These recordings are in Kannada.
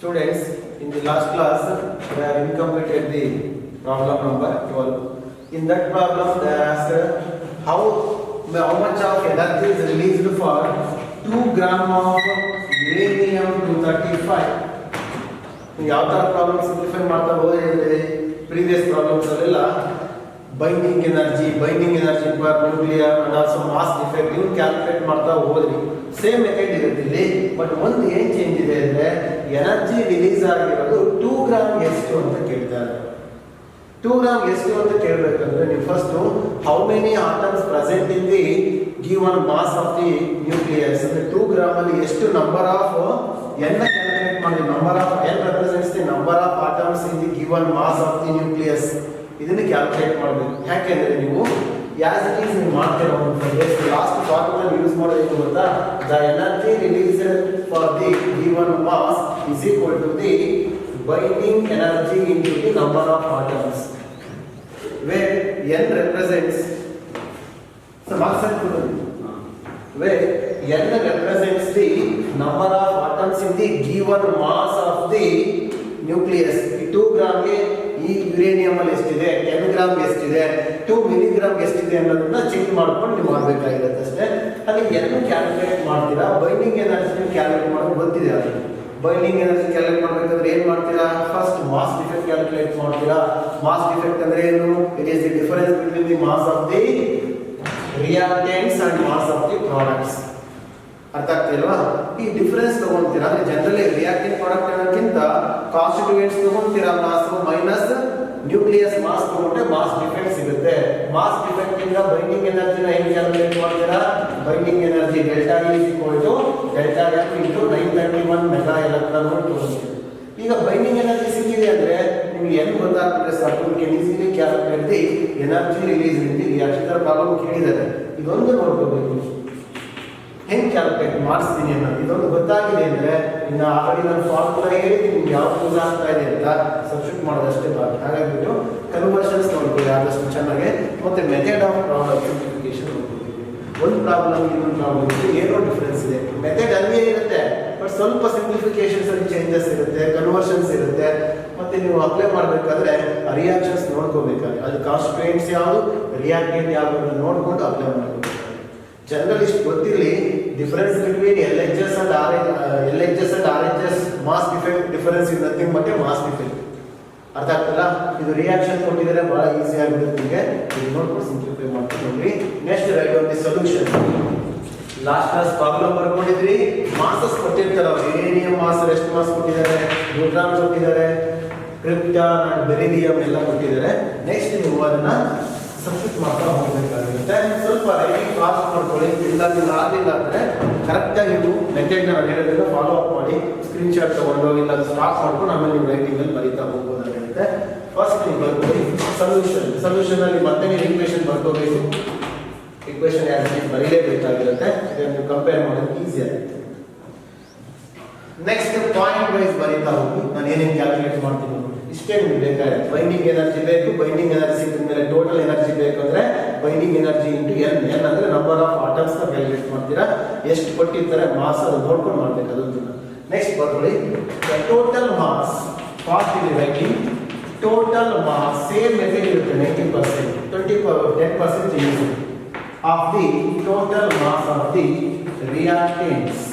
Students, in the last class, we have completed the problem number 12. In that problem, they asked how much of energy is released for 2 gram of uranium-235. ಯಾವ ಥರ ಪ್ರಾಬ್ಲಮ್ ಸಿಂಪ್ಲಿಫೈ ಮಾಡ್ತಾ ಹೋದ್ರೆ ಪ್ರೀವಿಯಸ್ ಪ್ರಾಬ್ಲಮ್ಸ್ ಅಲ್ಲೆಲ್ಲ binding energy per nuclear and also mass defect ಇವ್ನು ಕ್ಯಾಲ್ಕುಲೇಟ್ ಮಾಡ್ತಾ ಹೋದ್ರಿ. ಸೇಮ್ ಮೆಥಡ್ ಇರುತ್ತೆ ಇಲ್ಲಿ, ಬಟ್ ಒಂದು ಏನು ಚೇಂಜ್ ಇದೆ ಅಂದರೆ ಎನರ್ಜಿ ರಿಲೀಸ್ ಆಗಿರೋದು 2 ಗ್ರಾಮ್ ಎಷ್ಟು ಅಂತ ಕೇಳ್ತಾರೆ. 2 ಗ್ರಾಮ್ ಎಷ್ಟು ಅಂತ ಕೇಳಬೇಕಂದ್ರೆ ನೀವು first how many atoms present in the given mass of the nucleus ಅಂದ್ರೆ 2 ಗ್ರಾಮ್ ಅಲ್ಲಿ ಎಷ್ಟು ನಂಬರ್ ಆಫ್ n ಕ್ಯಾಲ್ಕುಲೇಟ್ ಮಾಡಿ. Number of n represents the number of atoms in the given mass of the nucleus. ಇದನ್ನು ಕ್ಯಾಲ್ಕುಲೇಟ್ ಮಾಡಬೇಕು. ಯಾಕೆಂದ್ರೆ ನೀವು ಯಾಸ್ ಇಟ್ ಈಸ್ ನೀವು ಮಾಡ್ತೀರಾ ಲಾಸ್ಟ್ ಫಾರ್ಮುಲಾ ಯೂಸ್ ಮಾಡೋದು ಗೊತ್ತಾ, the energy released for the given mass is equal to the binding energy into the number of atoms, where n represents where n represents the number of atoms in the given mass of the nucleus. 2 gram ಗೆ ಈ ಯುರೇನಿಯಂ ಅಲ್ಲಿ ಎಷ್ಟಿದೆ, 10 ಗ್ರಾಮ್ ಗೆ ಎಷ್ಟಿದೆ, 2 ಮಿಲಿಗ್ರಾಮ್ ಗೆ ಎಷ್ಟಿದೆ ಅನ್ನೋದನ್ನ ಚೆಕ್ ಮಾಡ್ಕೊಂಡು ನೀವು ಮಾಡಬೇಕಾಗಿರುತ್ತೆ ಅಷ್ಟೇ. ಅಲ್ಲಿ n ಕ್ಯಾಲ್ಕುಲೇಟ್ ಮಾಡ್ತೀರಾ, ಬೈಂಡಿಂಗ್ ಎನರ್ಜಿ ಕ್ಯಾಲ್ಕುಲೇಟ್ ಮಾಡೋದು ಗೊತ್ತಿದೆ. ಅದು ಬೈಂಡಿಂಗ್ ಎನರ್ಜಿ ಕ್ಯಾಲ್ಕುಲೇಟ್ ಮಾಡಬೇಕಾದ್ರೆ ಏನು ಮಾಡ್ತೀರಾ, ಫಸ್ಟ್ ಮಾಸ್ ಡಿಫೆಕ್ಟ್ ಕ್ಯಾಲ್ಕುಲೇಟ್ ಮಾಡ್ತೀರಾ. ಮಾಸ್ ಡಿಫೆಕ್ಟ್ ಅಂದ್ರೆ ಏನು? It is the difference between the mass of the reactants and mass of the products. ಅರ್ಥ ಆಗ್ತಿಲ್ವಾ? ಈ ಡಿಫರೆನ್ಸ್ ತಗೊಂತೀರಾ. ಅಂದ್ರೆ ಜನರಲಿ ರಿಯಾಕ್ಟಿಂಗ್ ಪ್ರಾಡಕ್ಟ್ ಅನ್ನೋಕ್ಕಿಂತ ಕಾನ್ಸ್ಟಿಟ್ಯೂಯೆಂಟ್ಸ್ ತಗೊಂತೀರಾ, ಮಾಸ್ ಮೈನಸ್ ನ್ಯೂಕ್ಲಿಯಸ್ ಮಾಸ್ ತಗೊಂಡ್ರೆ ಮಾಸ್ ಡಿಫೆಕ್ಟ್ ಸಿಗುತ್ತೆ. ಮಾಸ್ ಡಿಫೆಕ್ಟ್ ಇಂದ ಬೈಂಡಿಂಗ್ ಎನರ್ಜಿನ ಹೆಂಗೆ ಕ್ಯಾಲ್ಕುಲೇಟ್ ಮಾಡ್ತೀರಾ? Binding energy delta E = delta F × 931 mega electron volt ತಗೊಂತೀವಿ. ಈಗ ಬೈಂಡಿಂಗ್ ಎನರ್ಜಿ ಸಿಕ್ಕಿದೆ ಅಂದ್ರೆ ನಿಮ್ಗೆ ಏನು ಗೊತ್ತಾಗ್ತದೆ, ಸಾಕು you can easily calculate the energy release in the reaction. Problem ಕೇಳಿದ್ದಾರೆ, ಇದೊಂದು ನೋಡ್ಕೋಬೇಕು ಹೆಂಗೆ ಕ್ಯಾಲ್ಕುಲೇಟ್ ಮಾಡಿಸ್ತೀನಿ ಅನ್ನೋದು. ಇದೊಂದು ಗೊತ್ತಾಗಿದೆ ಅಂದರೆ ಇನ್ನು ಆಲ್ರೆಡಿ ನಾನು ಫಾರ್ಮುಲಾ ಹೇಳಿದ್ದೀನಿ ನಿಮ್ಗೆ ಯಾವ ಯೂಸ್ ಆಗ್ತಾ ಇದೆ ಅಂತ ಸಬ್ಸ್ಟಿಟ್ಯೂಟ್ ಮಾಡೋದಷ್ಟೇ ಬಾಕಿ. ಹಾಗಾಗಿಬಿಟ್ಟು ಕನ್ವರ್ಷನ್ಸ್ ನೋಡ್ಕೊಳ್ಳಿ ಆದಷ್ಟು ಚೆನ್ನಾಗಿ, ಮತ್ತು ಮೆಥಡ್ ಆಫ್ ಪ್ರಾಬ್ಲಮ್ ಸಿಂಪ್ಲಿಫಿಕೇಶನ್ ನೋಡ್ಕೊಳ್ತೀವಿ. ಒಂದು ಪ್ರಾಬ್ಲಮ್ ಇನ್ನೊಂದು ಪ್ರಾಬ್ಲಮ್ ಏನೋ ಡಿಫ್ರೆನ್ಸ್ ಇದೆ. ಮೆಥಡ್ ಹಂಗೆ ಇರುತ್ತೆ, ಬಟ್ ಸ್ವಲ್ಪ ಸಿಂಪ್ಲಿಫಿಕೇಶನ್ಸ್ ಅಲ್ಲಿ ಚೇಂಜಸ್ ಇರುತ್ತೆ, ಕನ್ವರ್ಷನ್ಸ್ ಇರುತ್ತೆ. ಮತ್ತು ನೀವು ಅಪ್ಲೈ ಮಾಡಬೇಕಾದ್ರೆ ರಿಯಾಕ್ಷನ್ಸ್ ನೋಡ್ಕೋಬೇಕಾದ್ರೆ ಅದು ಕಾನ್ಸ್ಟಿಟ್ಯೂಯೆಂಟ್ಸ್ ಯಾವುದು, ರಿಯಾಕ್ಟೆಂಟ್ ಯಾವುದು ಅಂತ ನೋಡ್ಕೊಂಡು ಅಪ್ಲೈ ಮಾಡಬೇಕು. ಜನರಲ್ ಇಷ್ಟು ಗೊತ್ತಿರಲಿ, difference between LHS and RHS mass defect difference is nothing but a mass defect. ಅರ್ಥ ಆಗ್ತಲ್ಲ? ಇದು ರಿಯಾಕ್ಷನ್ ಕೊಟ್ಟಿದ್ರೆ ಬಹಳ ಈಸಿ ಆಗಿರುತ್ತೆ ನಿಮಗೆ. ಇದು ನೋಡ್ಕೊಂಡು ಸಿಂಪ್ಲಿಫೈ ಮಾಡ್ಕೊಂಡು ನೋಡ್ರಿ. Next write on the solution. Last class problem ಬರ್ಕೊಂಡಿದ್ರಿ, ಮಾಸಸ್ ಕೊಟ್ಟಿರ್ತಾರೆ ಅವರು. ಯುರೇನಿಯಂ ಮಾಸ್ ಎಷ್ಟು ಮಾಸ್ ಕೊಟ್ಟಿದ್ದಾರೆ, ನ್ಯೂಟ್ರಾನ್ ಕೊಟ್ಟಿದ್ದಾರೆ, ಕ್ರಿಪ್ಟಾನ್ ಅಂಡ್ ಬೆರಿಲಿಯಂ ಎಲ್ಲ ಕೊಟ್ಟಿದ್ದಾರೆ. ನೆಕ್ಸ್ಟ್ ನೀವು ಅದನ್ನ ಸಬ್ಸ್ಟಿಟ್ಯೂಟ್ ಮಾಡ್ತಾ ಹೋಗಬೇಕಾಗುತ್ತೆ. ಸ್ವಲ್ಪ ರೈಟಿಂಗ್ ಫಾಸ್ಟ್ ಮಾಡ್ಕೊಳ್ಳಿ. ಇಲ್ಲ ಆಗಲಿಲ್ಲ ಅಂದರೆ ಕರೆಕ್ಟಾಗಿ ನೀವು ಮೆಥಡ್ನ ನಾನು ಹೇಳೋದ್ರಿಂದ ಫಾಲೋ ಅಪ್ ಮಾಡಿ, ಸ್ಕ್ರೀನ್ಶಾಟ್ ತೊಗೊಂಡು ಇಲ್ಲ ಸ್ಟಾಪ್ ಮಾಡ್ಕೊಂಡು ಆಮೇಲೆ ನೀವು ರೈಟಿಂಗಲ್ಲಿ ಬರೀತಾ ಹೋಗ್ಬೋದಾಗಿರುತ್ತೆ. ಫಸ್ಟ್ ನೀವು ಬರ್ಕೊಳ್ಳಿ ಸೊಲ್ಯೂಷನಲ್ಲಿ ಮತ್ತೆ ನೀವು ಈಕ್ವೇಷನ್ ಬರ್ಕೋಬೇಕು. ಈಕ್ವೇಷನ್ ಯಾರು ಬರೀಲೇಬೇಕಾಗಿರುತ್ತೆ, ಇದನ್ನು ನೀವು ಕಂಪೇರ್ ಮಾಡೋದು ಈಸಿ ಆಗುತ್ತೆ. ನೆಕ್ಸ್ಟ್ ಪಾಯಿಂಟ್ ವೈಸ್ ಬರೀತಾ ಹೋಗಿ ನಾನು ಏನೇನು ಕ್ಯಾಲ್ಕುಲೇಟ್ ಮಾಡ್ತೀನಿ ಇಷ್ಟೇ ನಿಮ್ಗೆ ಬೇಕಾಗುತ್ತೆ. ಬೈಂಡಿಂಗ್ ಎನರ್ಜಿ ಬೇಕು, ಬೈಂಡಿಂಗ್ ಎನರ್ಜಿ ಸಿಕ್ಕಿದ ಮೇಲೆ ಟೋಟಲ್ ಎನರ್ಜಿ ಬೇಕು ಅಂದರೆ ಬೈಂಡಿಂಗ್ ಎನರ್ಜಿ ಇಂಟು n ಅಂದರೆ ನಂಬರ್ ಆಫ್ ಆಟಮ್ಸ್ ಕ್ಯಾಲ್ಕುಲೇಟ್ ಮಾಡ್ತೀರಾ. ಎಷ್ಟು ಕೊಟ್ಟಿರ್ತಾರೆ ಮಾಸ್ ಅದು ನೋಡ್ಕೊಂಡು ಮಾಡ್ಬೇಕು ಅದನ್ನು. ನೆಕ್ಸ್ಟ್ ಬರ್ಕೊಳ್ಳಿ ಟೋಟಲ್ ಮಾಸ್. ಫಾಸ್ಟ್ ಇಲ್ಲಿ writing total mass same method ಇರುತ್ತೆ 90%, 10% use of the total mass of the reactants.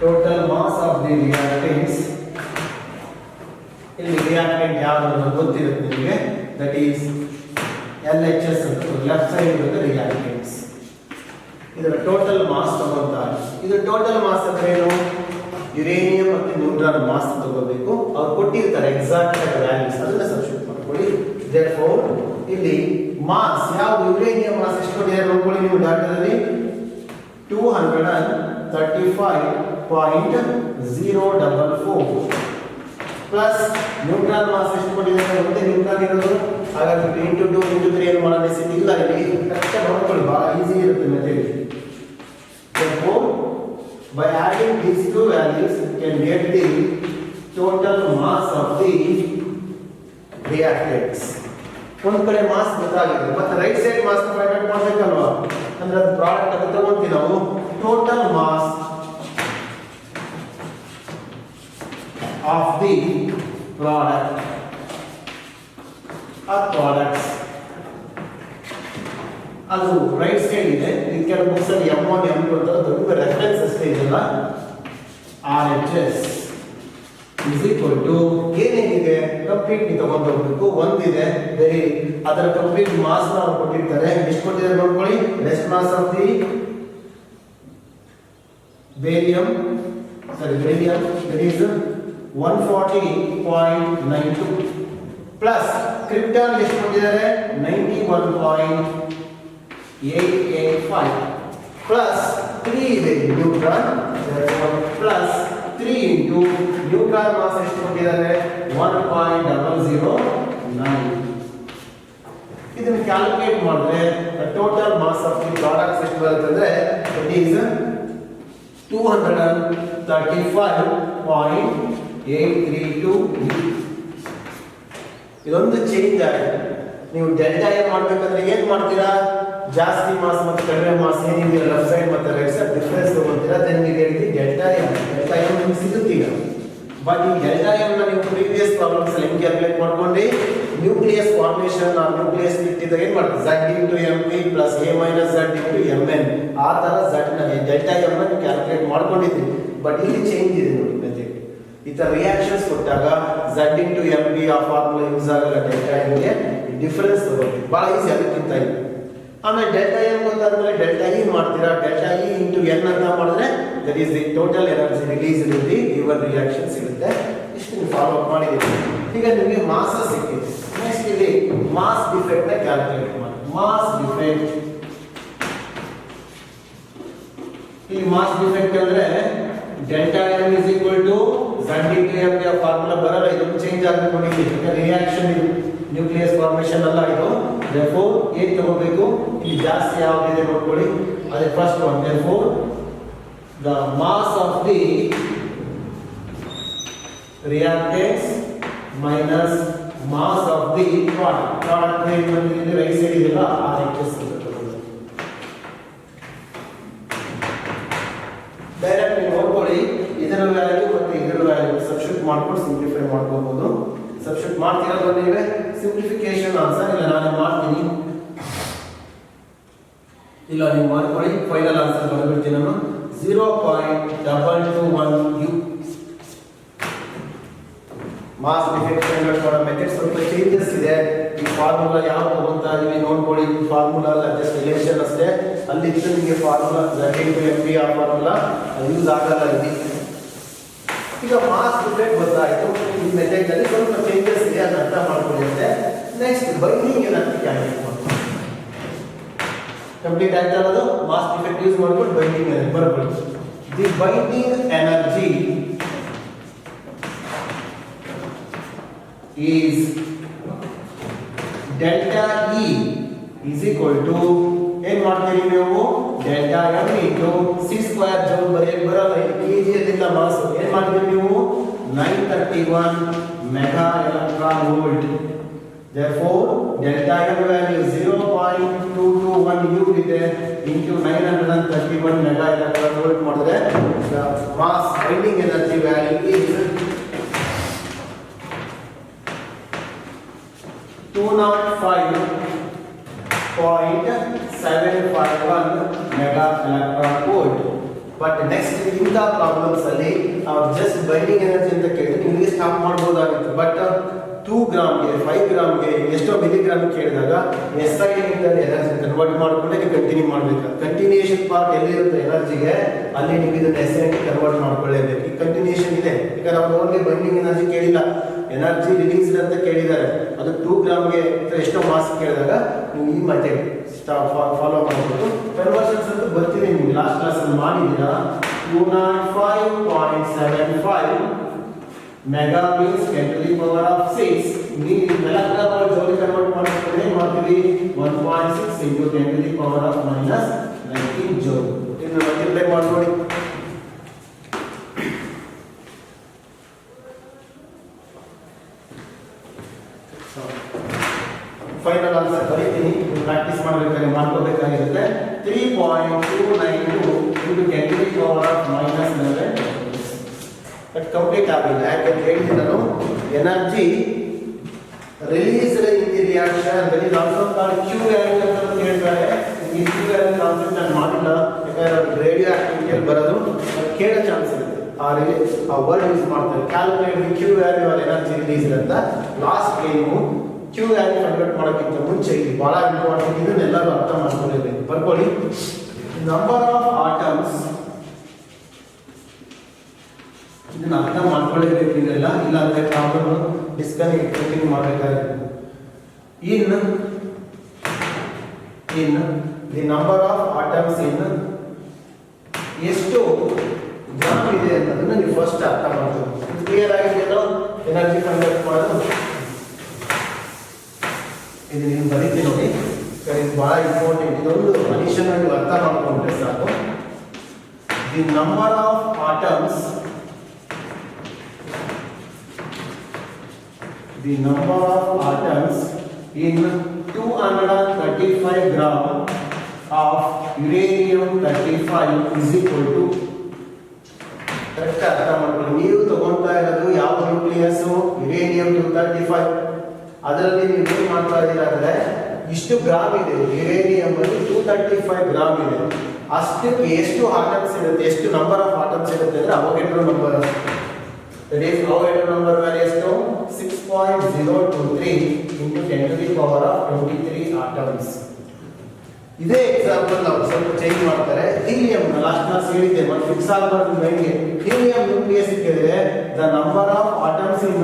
Total mass of the reactants. ಇಲ್ಲಿ ರಿಯಾಕ್ಟೆಂಟ್ ಯಾವುದು ಗೊತ್ತಿರುತ್ತೆ ನಿಮಗೆ, ದಟ್ ಈಸ್ LHS ಅಂತ ಲೆಫ್ಟ್ ಸೈಡ್ ಇರುತ್ತೆ ರಿಯಾಕ್ಟೆಂಟ್ಸ್. ಇದರ ಟೋಟಲ್ ಮಾಸ್ ತಗೊಂತಾರೆ. ಇದು ಟೋಟಲ್ ಮಾಸ್ ಅಂದ್ರೆ ಏನು, ಯುರೇನಿಯಂ ಮತ್ತು ನ್ಯೂಟ್ರಾನ್ ಮಾಸ್ ತಗೋಬೇಕು. ಅವ್ರು ಕೊಟ್ಟಿರ್ತಾರೆ ಎಕ್ಸಾಕ್ಟ್ ವ್ಯಾಲ್ಯೂಸ್, ಅದನ್ನ ಸಬ್ಸ್ಟಿಟ್ಯೂಟ್ ಮಾಡ್ಕೊಳ್ಳಿ. ದೇರ್ಫೋರ್ ಇಲ್ಲಿ ಮಾಸ್ ಯಾವುದು, ಯುರೇನಿಯಂ ಮಾಸ್ ಎಷ್ಟು ಕೊಟ್ಟಿದ್ದಾರೆ ನೋಡ್ಕೊಳ್ಳಿ ನೀವು ಡಾಟಾದಲ್ಲಿ 235.044 ಪ್ಲಸ್ ನ್ಯೂಟ್ರಾನ್ ಮಾಸ್ ಎಷ್ಟು ಕೊಟ್ಟಿದ್ದಾರೆ ಮತ್ತೆ ನ್ಯೂಟ್ರಾನ್ ಇರೋದು. ಹಾಗಾಗಿ 2 × 2 × 3 ಏನು ಮಾಡೋಣ ಇಲ್ಲ, ಇಲ್ಲಿ ಕರೆಕ್ಟಾಗಿ ನೋಡ್ಕೊಳ್ಳಿ, ಭಾಳ ಈಸಿ ಇರುತ್ತೆ method. Therefore, by adding these two values, you can get the total mass of the reactants. ಒಂದು ಕಡೆ ಮಾಸ್ ಗೊತ್ತಾಗಿದೆ, ಮತ್ತೆ right side mass find out ಮಾಡಬೇಕಲ್ವಾ. ಅಂದ್ರೆ ಅದು ಪ್ರಾಡಕ್ಟ್ ಅಂತ ತಗೊಂತೀವಿ ನಾವು. Total mass of the product ಆ ಪ್ರಾಡಕ್ಟ್ಸ್. ಅದು ರೈಟ್ ಸೈಡ್ ಇದೆ. ಈ ಕೆಲವು ಬುಕ್ಸ್ ಅಲ್ಲಿ M1 M2 ಅಂತ ದೊಡ್ಡ ರೆಫರೆನ್ಸ್ ಅಷ್ಟೇ ಇದೆಲ್ಲ. RHS is equal to ಏನೇನಿದೆ ಕಂಪ್ಲೀಟ್ ತಗೊಂಡೋಗ್ಬೇಕು. ಒಂದಿದೆ ವೆರಿ ಅದರ ಕಂಪ್ಲೀಟ್ ಮಾಸ್ ನಾವು ಕೊಟ್ಟಿರ್ತಾರೆ. ಎಷ್ಟು ಕೊಟ್ಟಿದ್ದಾರೆ ನೋಡ್ಕೊಳ್ಳಿ. Rest mass of the barium that is 140.92 plus krypton ಎಷ್ಟು ಕೊಟ್ಟಿದ್ದಾರೆ 91.885 ಪ್ಲಸ್ 3 ಇದೆ neutron plus 3 into neutron mass ಎಷ್ಟು ಕೊಟ್ಟಿದ್ದಾರೆ 1.009. ಇದನ್ನು ಕ್ಯಾಲ್ಕುಲೇಟ್ ಮಾಡಿದ್ರೆ total mass of the products ಎಷ್ಟು ಬರುತ್ತೆ ಅಂದ್ರೆ ಇಟ್ ಈಸ್ 235.832. ಇದೊಂದು ಚೇಂಜ್ ಆಗಿದೆ. ನೀವು ಡೆಲ್ಟಾ ಎಂ ಮಾಡಬೇಕಂದ್ರೆ ಏನು ಮಾಡ್ತೀರಾ? ಜಾಸ್ತಿ ಮಾಸ್ ಮತ್ತು ಕಡಿಮೆ ಮಾಸ್ ಏನಿದೆ ಲೆಫ್ಟ್ ಸೈಡ್ ಮತ್ತು ರೈಟ್ ಸೈಡ್ ಡಿಫರೆನ್ಸ್ ತಗೊಳ್ತೀರಾ. ದೆನ್ ನೀವು ಹೇಳ್ತೀವಿ ಡೆಲ್ಟಾ ಎಂ ನಿಮ್ಗೆ ಸಿಗುತ್ತೆ ಈಗ. ಬಟ್ ಈ ಡೆಲ್ಟಾ ಎಂ ನ ನೀವು ಪ್ರೀವಿಯಸ್ ಪ್ರಾಬ್ಲಮ್ಸ್ ಅಲ್ಲಿ ಹೆಂಗೆ ಕ್ಯಾಲ್ಕುಲೇಟ್ ಮಾಡ್ಕೊಂಡ್ರಿ? ನ್ಯೂಕ್ಲಿಯಸ್ ಫಾರ್ಮೇಷನ್ ಆ ನ್ಯೂಕ್ಲಿಯಸ್ ಬಿಟ್ಟಿದ್ದಾಗ ಏನು ಮಾಡ್ತೀವಿ? Z into MP plus A minus Z into MN ಆ ಥರ Z ನ ಡೆಲ್ಟಾ ಎಂ ನ ನೀವು ಕ್ಯಾಲ್ಕುಲೇಟ್ ಮಾಡ್ಕೊಂಡಿದ್ದೀವಿ. ಬಟ್ ಇಲ್ಲಿ ಚೇಂಜ್ ಇದೆ ನೋಡಿ. ಈ ಥರ ರಿಯಾಕ್ಷನ್ಸ್ ಕೊಟ್ಟಾಗ Z ಇಂಟು MP ಆ ಫಾರ್ಮುಲಾ ಯೂಸ್ ಆಗಲ್ಲ. ಡೆಲ್ಟಾ ಎಮ್ಗೆ ಡಿಫರೆನ್ಸ್ ತಗೊಳ್ತೀವಿ. ಭಾಳ ಈಸಿ ಅದಕ್ಕಿಂತ ಇದು. ಆಮೇಲೆ ಡೆಲ್ಟಾ ಎಂ ಗೊತ್ತಾದ್ಮೇಲೆ ಡೆಲ್ಟಾ ಇ ಮಾಡ್ತೀರಾ. ಡೆಲ್ಟಾ ಇ ಇಂಟು ಎನ್ ಅಂತ ಮಾಡಿದ್ರೆ that is the total energy release in the given reaction ಸಿಗುತ್ತೆ. ಇಷ್ಟು ನೀವು ಫಾಲೋ ಅಪ್ ಮಾಡಿದ್ದೀವಿ. ಈಗ ನಿಮಗೆ ಮಾಸ್ ಸಿಕ್ಕಿದೆ. ನೆಕ್ಸ್ಟ್ ಇಲ್ಲಿ ಮಾಸ್ ಡಿಫೆಕ್ಟ್ ನ ಕ್ಯಾಲ್ಕುಲೇಟ್ ಮಾಡಿ. ಮಾಸ್ ಡಿಫೆಕ್ಟ್ ಇಲ್ಲಿ ಮಾಸ್ ಡಿಫೆಕ್ಟ್ ಅಂದ್ರೆ delta M is equal to Z into M ಗೆ ಫಾರ್ಮುಲಾ ಬರಲ್ಲ. ಇದೊಂದು ಚೇಂಜ್ ಆಗಬೇಕು ನೋಡಿ. ಈಗ ರಿಯಾಕ್ಷನ್ ಇದು ನ್ಯೂಕ್ಲಿಯಸ್ ಫಾರ್ಮೇಷನ್ ಅಲ್ಲ ಇದು. therefore ಏನು ತಗೋಬೇಕು? ಇಲ್ಲಿ ಜಾಸ್ತಿ ಯಾವ್ದಿದೆ ನೋಡ್ಕೊಳ್ಳಿ. ಅದೇ first one. therefore the mass of the reactants minus mass of the product ಇಲ್ಲಿ ರೈಟ್ ಸೈಡ್ ಇದೆಲ್ಲ RHS ಅಂತ ತಗೊಳ್ಳಿ. ಡೈರೆಕ್ಟ್ ನೀವು ನೋಡ್ಕೊಳ್ಳಿ. ಇದರ ವ್ಯಾಲ್ಯೂ ಮತ್ತು ಇದರ ವ್ಯಾಲ್ಯೂ ಸಬ್ಸ್ಟಿಟ್ಯೂಟ್ ಮಾಡ್ಕೊಂಡು ಸಿಂಪ್ಲಿಫೈ ಮಾಡ್ಕೋಬಹುದು. ಸಬ್ಸ್ಟಿಟ್ಯೂಟ್ ಮಾಡ್ತೀರಾ ಬಂದಿವೆ ಸಿಂಪ್ಲಿಫಿಕೇಶನ್ ಆನ್ಸರ್. ಇಲ್ಲ ನಾನೇ ಮಾಡ್ತೀನಿ. ಇಲ್ಲ ನೀವು ಮಾಡ್ಕೊಳ್ಳಿ. ಫೈನಲ್ ಆನ್ಸರ್ ಬಂದ್ಬಿಡ್ತೀನಿ ನಾನು 0.221 U. ಮಾಸ್ ಡಿಫೆಕ್ಟ್ ಫೈಂಡ್ ಮಾಡೋ ಮೆಥಡ್ ಸ್ವಲ್ಪ ಚೇಂಜಸ್ ಇದೆ. ಈ ಫಾರ್ಮುಲಾ ಯಾವ್ದು ತಗೊಂತಾ ಇದೀವಿ ನೋಡ್ಕೊಳ್ಳಿ. ಈ ಫಾರ್ಮುಲಾ ಅಲ್ಲ, ಜಸ್ಟ್ ರಿಲೇಷನ್ ಅಷ್ಟೇ. ಅಲ್ಲಿ ಇತ್ತು ನಿಮಗೆ ಫಾರ್ಮುಲಾ Z ಇಂಟು MP ಆ ಫಾರ್ಮುಲಾ ಯೂಸ್ ಆಗಲ್ಲ ಇಲ್ಲಿ. ಈಗ ಮಾಸ್ ಡಿಫೆಕ್ಟ್ ಗೊತ್ತಾಯಿತು. ಈ ಮೆಥಡ್ ಅಲ್ಲಿ ಸ್ವಲ್ಪ ಚೇಂಜಸ್ ಇದೆ, ಅದನ್ನ ಅರ್ಥ ಮಾಡ್ಕೊಳ್ಳುತ್ತೆ. ನೆಕ್ಸ್ಟ್ ಬೈಂಡಿಂಗ್ ಎನರ್ಜಿ ಕ್ಯಾಲ್ಕುಲೇಟ್ ಮಾಡ್ತೀವಿ. ಕಂಪ್ಲೀಟ್ ಆಯ್ತಲ್ಲ ಅದು. ಮಾಸ್ ಡಿಫೆಕ್ಟ್ ಯೂಸ್ ಮಾಡ್ಕೊಂಡು ಬೈಂಡಿಂಗ್ ಎನರ್ಜಿ ಬರ್ಕೊಳ್ಳಿ. The binding energy is delta E is equal to ಏನು ಮಾಡ್ತೀರಿ ನೀವು? Delta M into C square joule ಬರೆಯಕ್ಕೆ ಬರಲ್ಲ. ಕೆಜಿ ಅಲ್ಲಿಂದ ಮಾಸ್ ಏನು ಮಾಡ್ತೀರಿ ನೀವು? 931 mega electron volt. therefore delta m value 0.221 U ಇದೆ into 931 ಮೆಗಾ ಎಲೆಕ್ಟ್ರಾನ್ ವೋಲ್ಟ್ ಮಾಡಿದ್ರೆ the mass binding energy value is 205.751 mega electron volt. But next ಇಂಥ ಪ್ರಾಬ್ಲಮ್ಸ್ ಅಲ್ಲಿ ಅವ್ರು ಜಸ್ಟ್ ಬೈಂಡಿಂಗ್ ಎನರ್ಜಿ ಅಂತ ಕೇಳಿದ್ರೆ ನಿಮಗೆ ಸ್ಟಾಪ್ ಮಾಡ್ಬೋದಾಗಿತ್ತು. ಬಟ್ 2 ಗ್ರಾಮ್ಗೆ 5 ಗ್ರಾಮ್ಗೆ ಎಷ್ಟೋ ಮಿಲಿಗ್ರಾಮ್ ಕೇಳಿದಾಗ SI ಯೂನಿಟಲ್ಲಿ ಎನರ್ಜಿ ಕನ್ವರ್ಟ್ ಮಾಡಿಕೊಂಡೆ ನೀವು ಕಂಟಿನ್ಯೂ ಮಾಡಬೇಕು. ಕಂಟಿನ್ಯೂಯೇಷನ್ ಪಾರ್ಟ್ ಎಲ್ಲಿರುತ್ತೆ ಎನರ್ಜಿಗೆ ಅಲ್ಲಿ ನೀವು ಇದನ್ನು SI ಕನ್ವರ್ಟ್ ಮಾಡ್ಕೊಳ್ಳೇಬೇಕು. ಈ ಕಂಟಿನ್ಯೂಯೇಷನ್ ಇದೆ. ಈಗ ನಾವು ಓನ್ಲಿ ಬೈಂಡಿಂಗ್ ಎನರ್ಜಿ ಕೇಳಿಲ್ಲ, ಎನರ್ಜಿ ರಿಲೀಸ್ ಅಂತ ಕೇಳಿದ್ದಾರೆ. ಅದು 2 ಗ್ರಾಮ್ಗೆ ಎಷ್ಟೋ ಮಾಸ್ ಕೇಳಿದಾಗ ನೀವು ಈ ಮೆಥಡ್ ಫಾಲೋ ಮಾಡಬೇಕು. ಕನ್ವರ್ಷನ್ಸ್ ಅಂತ ಬರ್ತೀನಿ ನಿಮ್ಗೆ ಲಾಸ್ಟ್ ಕ್ಲಾಸಲ್ಲಿ ಮಾಡಿದ್ದೀರಾ. 205.75 mega means 10 to the power of 6. ನೀವು ಎಲೆಕ್ಟ್ರಾನ್ ಜೌಲ್ ಕನ್ವರ್ಟ್ ಮಾಡಿದ್ರೆ ಏನು ಮಾಡ್ತೀವಿ? 1.6 into 10 to the power of -19 ಜೌಲ್. ಇದನ್ನು ಮಲ್ಟಿಪ್ಲೈ ಮಾಡಿ ನೋಡಿ. ಫೈನಲ್ ಆನ್ಸರ್ ಬರೀತೀನಿ. ಪ್ರಾಕ್ಟೀಸ್ ಮಾಡಬೇಕಾದ್ರೆ ಮಾಡ್ಕೋಬೇಕಾಗಿರುತ್ತೆ. 3.292 into 10 to the power of -11. But complete ಆಗಿಲ್ಲ. ಯಾಕಂತ ಹೇಳಿದ್ರೆ ನಾನು energy release in the reaction that is also called Q value ಅಂತ ಹೇಳ್ತಾರೆ. ಈ ಕ್ಯೂ ವ್ಯಾಲ್ಯೂ ಕಾನ್ಸೆಪ್ಟ್ ನಾನು ಮಾಡಿಲ್ಲ, ಯಾಕಂದ್ರೆ ರೇಡಿಯೋ ಆಕ್ಟಿವಿಟಿಯಲ್ಲಿ ಬರೋದು ಕೇಳೋ ಚಾನ್ಸ್ ಇದೆ. ಆ ವರ್ಡ್ ಯೂಸ್ ಮಾಡ್ತಾರೆ, calculate the Q value or energy release ಅಂತ. ಲಾಸ್ಟ್ ನೀವು ಕ್ಯೂ ವ್ಯಾಲ್ಯೂ ಕನ್ವರ್ಟ್ ಮಾಡೋಕ್ಕಿಂತ ಮುಂಚೆ ಇದು ಬಹಳ ಇಂಪಾರ್ಟೆಂಟ್, ಇದನ್ನೆಲ್ಲರೂ ಅರ್ಥ ಮಾಡ್ಕೊಂಡಿರ್ಬೇಕು. ಬರ್ಕೊಳ್ಳಿ, ನಂಬರ್ ಆಫ್ ಆಟಮ್ಸ್, ಇದನ್ನ ಅರ್ಥ ಮಾಡ್ಕೊಳ್ಳೇಬೇಕು ಇದೆಲ್ಲ, ಇಲ್ಲಾಂದ್ರೆ ಪ್ರಾಬ್ಲಮ್ ಡಿಸ್ಕನೆಕ್ಟಿಂಗ್ ಮಾಡಬೇಕಾಗುತ್ತೆ. In the number of atoms ಇನ್ ಎಷ್ಟು ಗ್ರಾಮ್ ಇದೆ ಅನ್ನೋದನ್ನ ನೀವು ಫಸ್ಟ್ ಅರ್ಥ ಮಾಡ್ತೀವಿ. ಕ್ಲಿಯರ್ ಆಗಿದೆಯೋ ಎನರ್ಜಿ ಕನ್ವರ್ಟ್ ಮಾಡೋದು? ಇದು ನೀವು ಬರೀತಿ ನೋಡಿ, ಇದು ಬಹಳ ಇಂಪಾರ್ಟೆಂಟ್. ಇದೊಂದು ಅಡಿಷನ್ ಆಗಿ ಅರ್ಥ ಮಾಡ್ಕೊಂಡ್ರೆ ಸಾಕು. The number of atoms, the number of atoms in 235 gram of uranium-35 is equal to, correct ಅರ್ಥ ಮಾಡ್ಕೊಳ್ಳಿ. ನೀವು ತಗೊಳ್ತಾ ಇರೋದು ಯಾವ ನ್ಯೂಕ್ಲಿಯಸ್, ಯುರೇನಿಯಂ-235. ಅದರಲ್ಲಿ ನೀವು ಏನು ಮಾಡ್ತಾ ಇದ್ದೀರಾ ಅಂದರೆ ಇಷ್ಟು ಗ್ರಾಮ್ ಇದೆ ಯುರೇನಿಯಂ ಅಲ್ಲಿ 235 ಗ್ರಾಮ್ ಇದೆ. ಅಷ್ಟಕ್ಕೆ ಎಷ್ಟು ಆಟಮ್ಸ್ ಇರುತ್ತೆ, ಎಷ್ಟು ನಂಬರ್ ಆಫ್ ಆಟಮ್ಸ್ ಇರುತ್ತೆ ಅಂದರೆ ಅವೊಗಡ್ರೋ number. That is Avogadro number value is 6.023 into 10 to the power of 23 atoms. ಇದೇ ಎಕ್ಸಾಂಪಲ್ ನಾವು ಸ್ವಲ್ಪ ಚೇಂಜ್ ಮಾಡ್ತಾರೆ. ಹೀಲಿಯಂ ಲಾಸ್ಟ್ ಕ್ಲಾಸ್ ಹೇಳಿದ್ದೆ, ಮತ್ತೆ ಫಿಕ್ಸ್ ಆಗಬಾರ್ದು ಮೈಂಡ್ಗೆ. ಹೀಲಿಯಂ ನ್ಯೂಕ್ಲಿಯಸ್ ಕೇಳಿದ್ರೆ the number of atoms in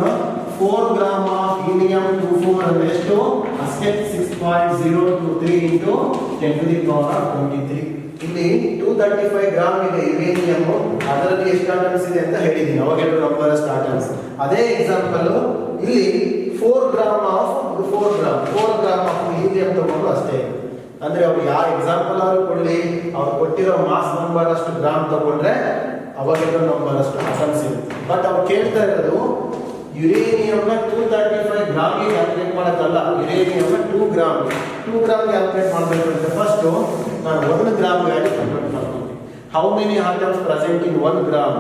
4 gram of helium ಅಂದ್ರೆ ಎಷ್ಟು? ಅಷ್ಟೇ 6.023 into 10 to the power of 23. ಇಲ್ಲಿ 235 ಗ್ರಾಮ್ ಇದೆ ಯುರೇನಿಯಂ, ಅದರಲ್ಲಿ ಎಷ್ಟು ಆಟಮ್ಸ್ ಇದೆ ಅಂತ ಹೇಳಿದ್ದೀನಿ, ಅವೊಗಡ್ರೋ ನಂಬರ್ ಅಷ್ಟು ಆಟಮ್ಸ್. ಅದೇ ಎಕ್ಸಾಂಪಲ್ ಇಲ್ಲಿ 4 ಗ್ರಾಮ್ ಆಫ್ ಹೀಲಿಯಂ ತಗೊಂಡು ಅಷ್ಟೇ. ಅಂದ್ರೆ ಅವ್ರು ಯಾವ ಎಕ್ಸಾಂಪಲ್ ಅವರು ಕೊಡಲಿ, ಅವ್ರು ಕೊಟ್ಟಿರೋ ಮಾಸ್ ನಂಬರ್ ಅಷ್ಟು ಗ್ರಾಮ್ ತಗೊಂಡ್ರೆ ಅವೊಗಡ್ರೋ ನಂಬರ್ ಅಷ್ಟು ಆಟಮ್ಸ್ ಇರುತ್ತೆ. ಬಟ್ ಅವ್ರು ಕೇಳ್ತಾ ಇರೋದು ಯುರೇನಿಯಂನ 235 ಗ್ರಾಮ್ಗೆ ಕ್ಯಾಲ್ಕುಲೇಟ್ ಮಾಡೋಕ್ಕಲ್ಲ, ಯುರೇನಿಯಂನ 2 ಗ್ರಾಮ್ ಕ್ಯಾಲ್ಕುಲೇಟ್ ಮಾಡಬೇಕು ಅಂತ ಫಸ್ಟ್ ನಾನು 1 ಗ್ರಾಮ್ ವ್ಯಾಲ್ಯೂ ಕನ್ವರ್ಟ್ ಮಾಡ್ತೀನಿ. How many atoms present in 1 gram?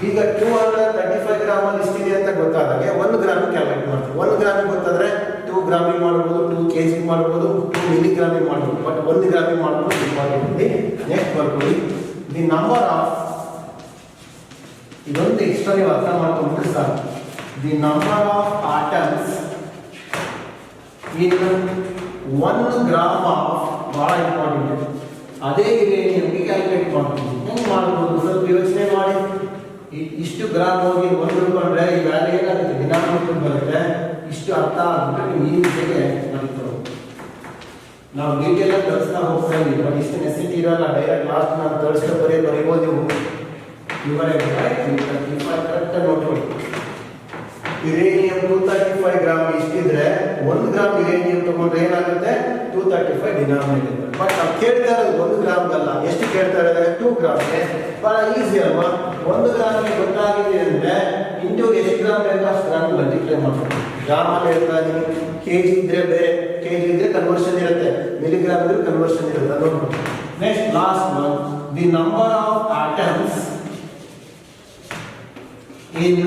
ಈಗ 235 ಗ್ರಾಮ್ ಅಲ್ಲಿ ಇಷ್ಟಿದೆ ಅಂತ ಗೊತ್ತಾದಾಗ 1 ಗ್ರಾಮ್ ಕ್ಯಾಲ್ಕುಲೇಟ್ ಮಾಡ್ತೀವಿ. 1 ಗ್ರಾಮ್ ಗೊತ್ತಾದ್ರೆ 2 ಗ್ರಾಮಿಗೆ ಮಾಡ್ಬೋದು, 2 kg ಮಾಡ್ಬೋದು, 2 ಮಿಲಿಗ್ರಾಮಿಗೆ ಮಾಡ್ಬೋದು. ಬಟ್ 1 ಗ್ರಾಮಿಗೆ ಮಾಡ್ಬೋದು ಇಂಪಾರ್ಟೆಂಟ್. ನೆಕ್ಸ್ಟ್ ಬರ್ಕೊಳ್ಳಿ, ದಿ ನಂಬರ್ ಆಫ್, ಇದೊಂದು ಎಕ್ಸ್ಟ್ರಾ ನೀವು ಅರ್ಥ ಮಾಡ್ಕೊಂಡ್ರೆ ಸಾಕು. The number of atoms in 1 gram of, ಬಹಳ ಇಂಪಾರ್ಟೆಂಟ್. ಅದೇ ಯುರೇನಿಯಂಗೆ ಕ್ಯಾಲ್ಕುಲೇಟ್ ಮಾಡ್ತೀವಿ. ಹೆಂಗೆ ಮಾಡ್ಬೋದು ಸ್ವಲ್ಪ ಯೋಚನೆ ಮಾಡಿ. ಇಷ್ಟು ಗ್ರಾಮ್ ಹೋಗಿ 1 ತಿಳ್ಕೊಂಡ್ರೆ ಈ ವ್ಯಾಲ್ಯೂ ಏನಾಗುತ್ತೆ, ದಿನಾಂಕ ಬರುತ್ತೆ. ಇಷ್ಟು ಅರ್ಥ ಆಗ್ಬಿಟ್ರೆ ನೀವು ಈಸಿಯಾಗಿ ಮಾಡ್ಕೊಳ್ಳೋದು. ನಾವು ಡೀಟೇಲ್ ಆಗಿ ಕಳಿಸ್ತಾ ಹೋಗ್ತಾ ಇದ್ದೀವಿ, ಬಟ್ ಇಷ್ಟು ನೆಸಿಟಿ ಇರೋಲ್ಲ. ಡೈರೆಕ್ಟ್ ಲಾಸ್ಟ್ ನಾನು ತಳಿಸ್ತಾ ಬರೀಬೋದು. ಕರೆಕ್ಟ್ ನೋಡ್ಕೊಳ್ಳಿ. ಯುರೇನಿಯಂ 235 ಗ್ರಾಮ್ ಇಷ್ಟಿದ್ರೆ 1 ಗ್ರಾಮ್ ಯುರೇನಿಯಂ ತಗೊಂಡ್ರೆ ಏನಾಗುತ್ತೆ, 235 ಡಿನಾಮಿನೇಟರ್. ಬಟ್ ನಾವು ಕೇಳ್ತಾ ಇರೋದು 1 ಗ್ರಾಮ್ಗಲ್ಲ, ಎಷ್ಟು ಕೇಳ್ತಾ ಇರೋದ್ರೆ 2 ಗ್ರಾಮ್ಗೆ. ಬಹಳ ಈಸಿ ಅಲ್ವಾ? 1 ಗ್ರಾಮ್ಗೆ ಗೊತ್ತಾಗಿದೆ ಅಂದ್ರೆ ಇಂಟು ಎಷ್ಟು ಗ್ರಾಮ್ ಬೇಕೋ ಅಷ್ಟು ಗ್ರಾಮ್ ಮಲ್ಟಿಪ್ಲೈ ಮಾಡ್ತೀವಿ. ಗ್ರಾಮ್ ಅಲ್ಲಿ ಹೇಳ್ತಾ ಇದ್ದೀನಿ, ಕೆಜಿ ಇದ್ರೆ ಬೇರೆ, ಕೆಜಿ ಇದ್ರೆ ಕನ್ವರ್ಷನ್ ಇರುತ್ತೆ, ಮಿಲಿಗ್ರಾಮ್ ಇದ್ರೆ ಕನ್ವರ್ಷನ್ ಇರುತ್ತೆ. ಅದೊಂದು. Next last one, the number of atoms in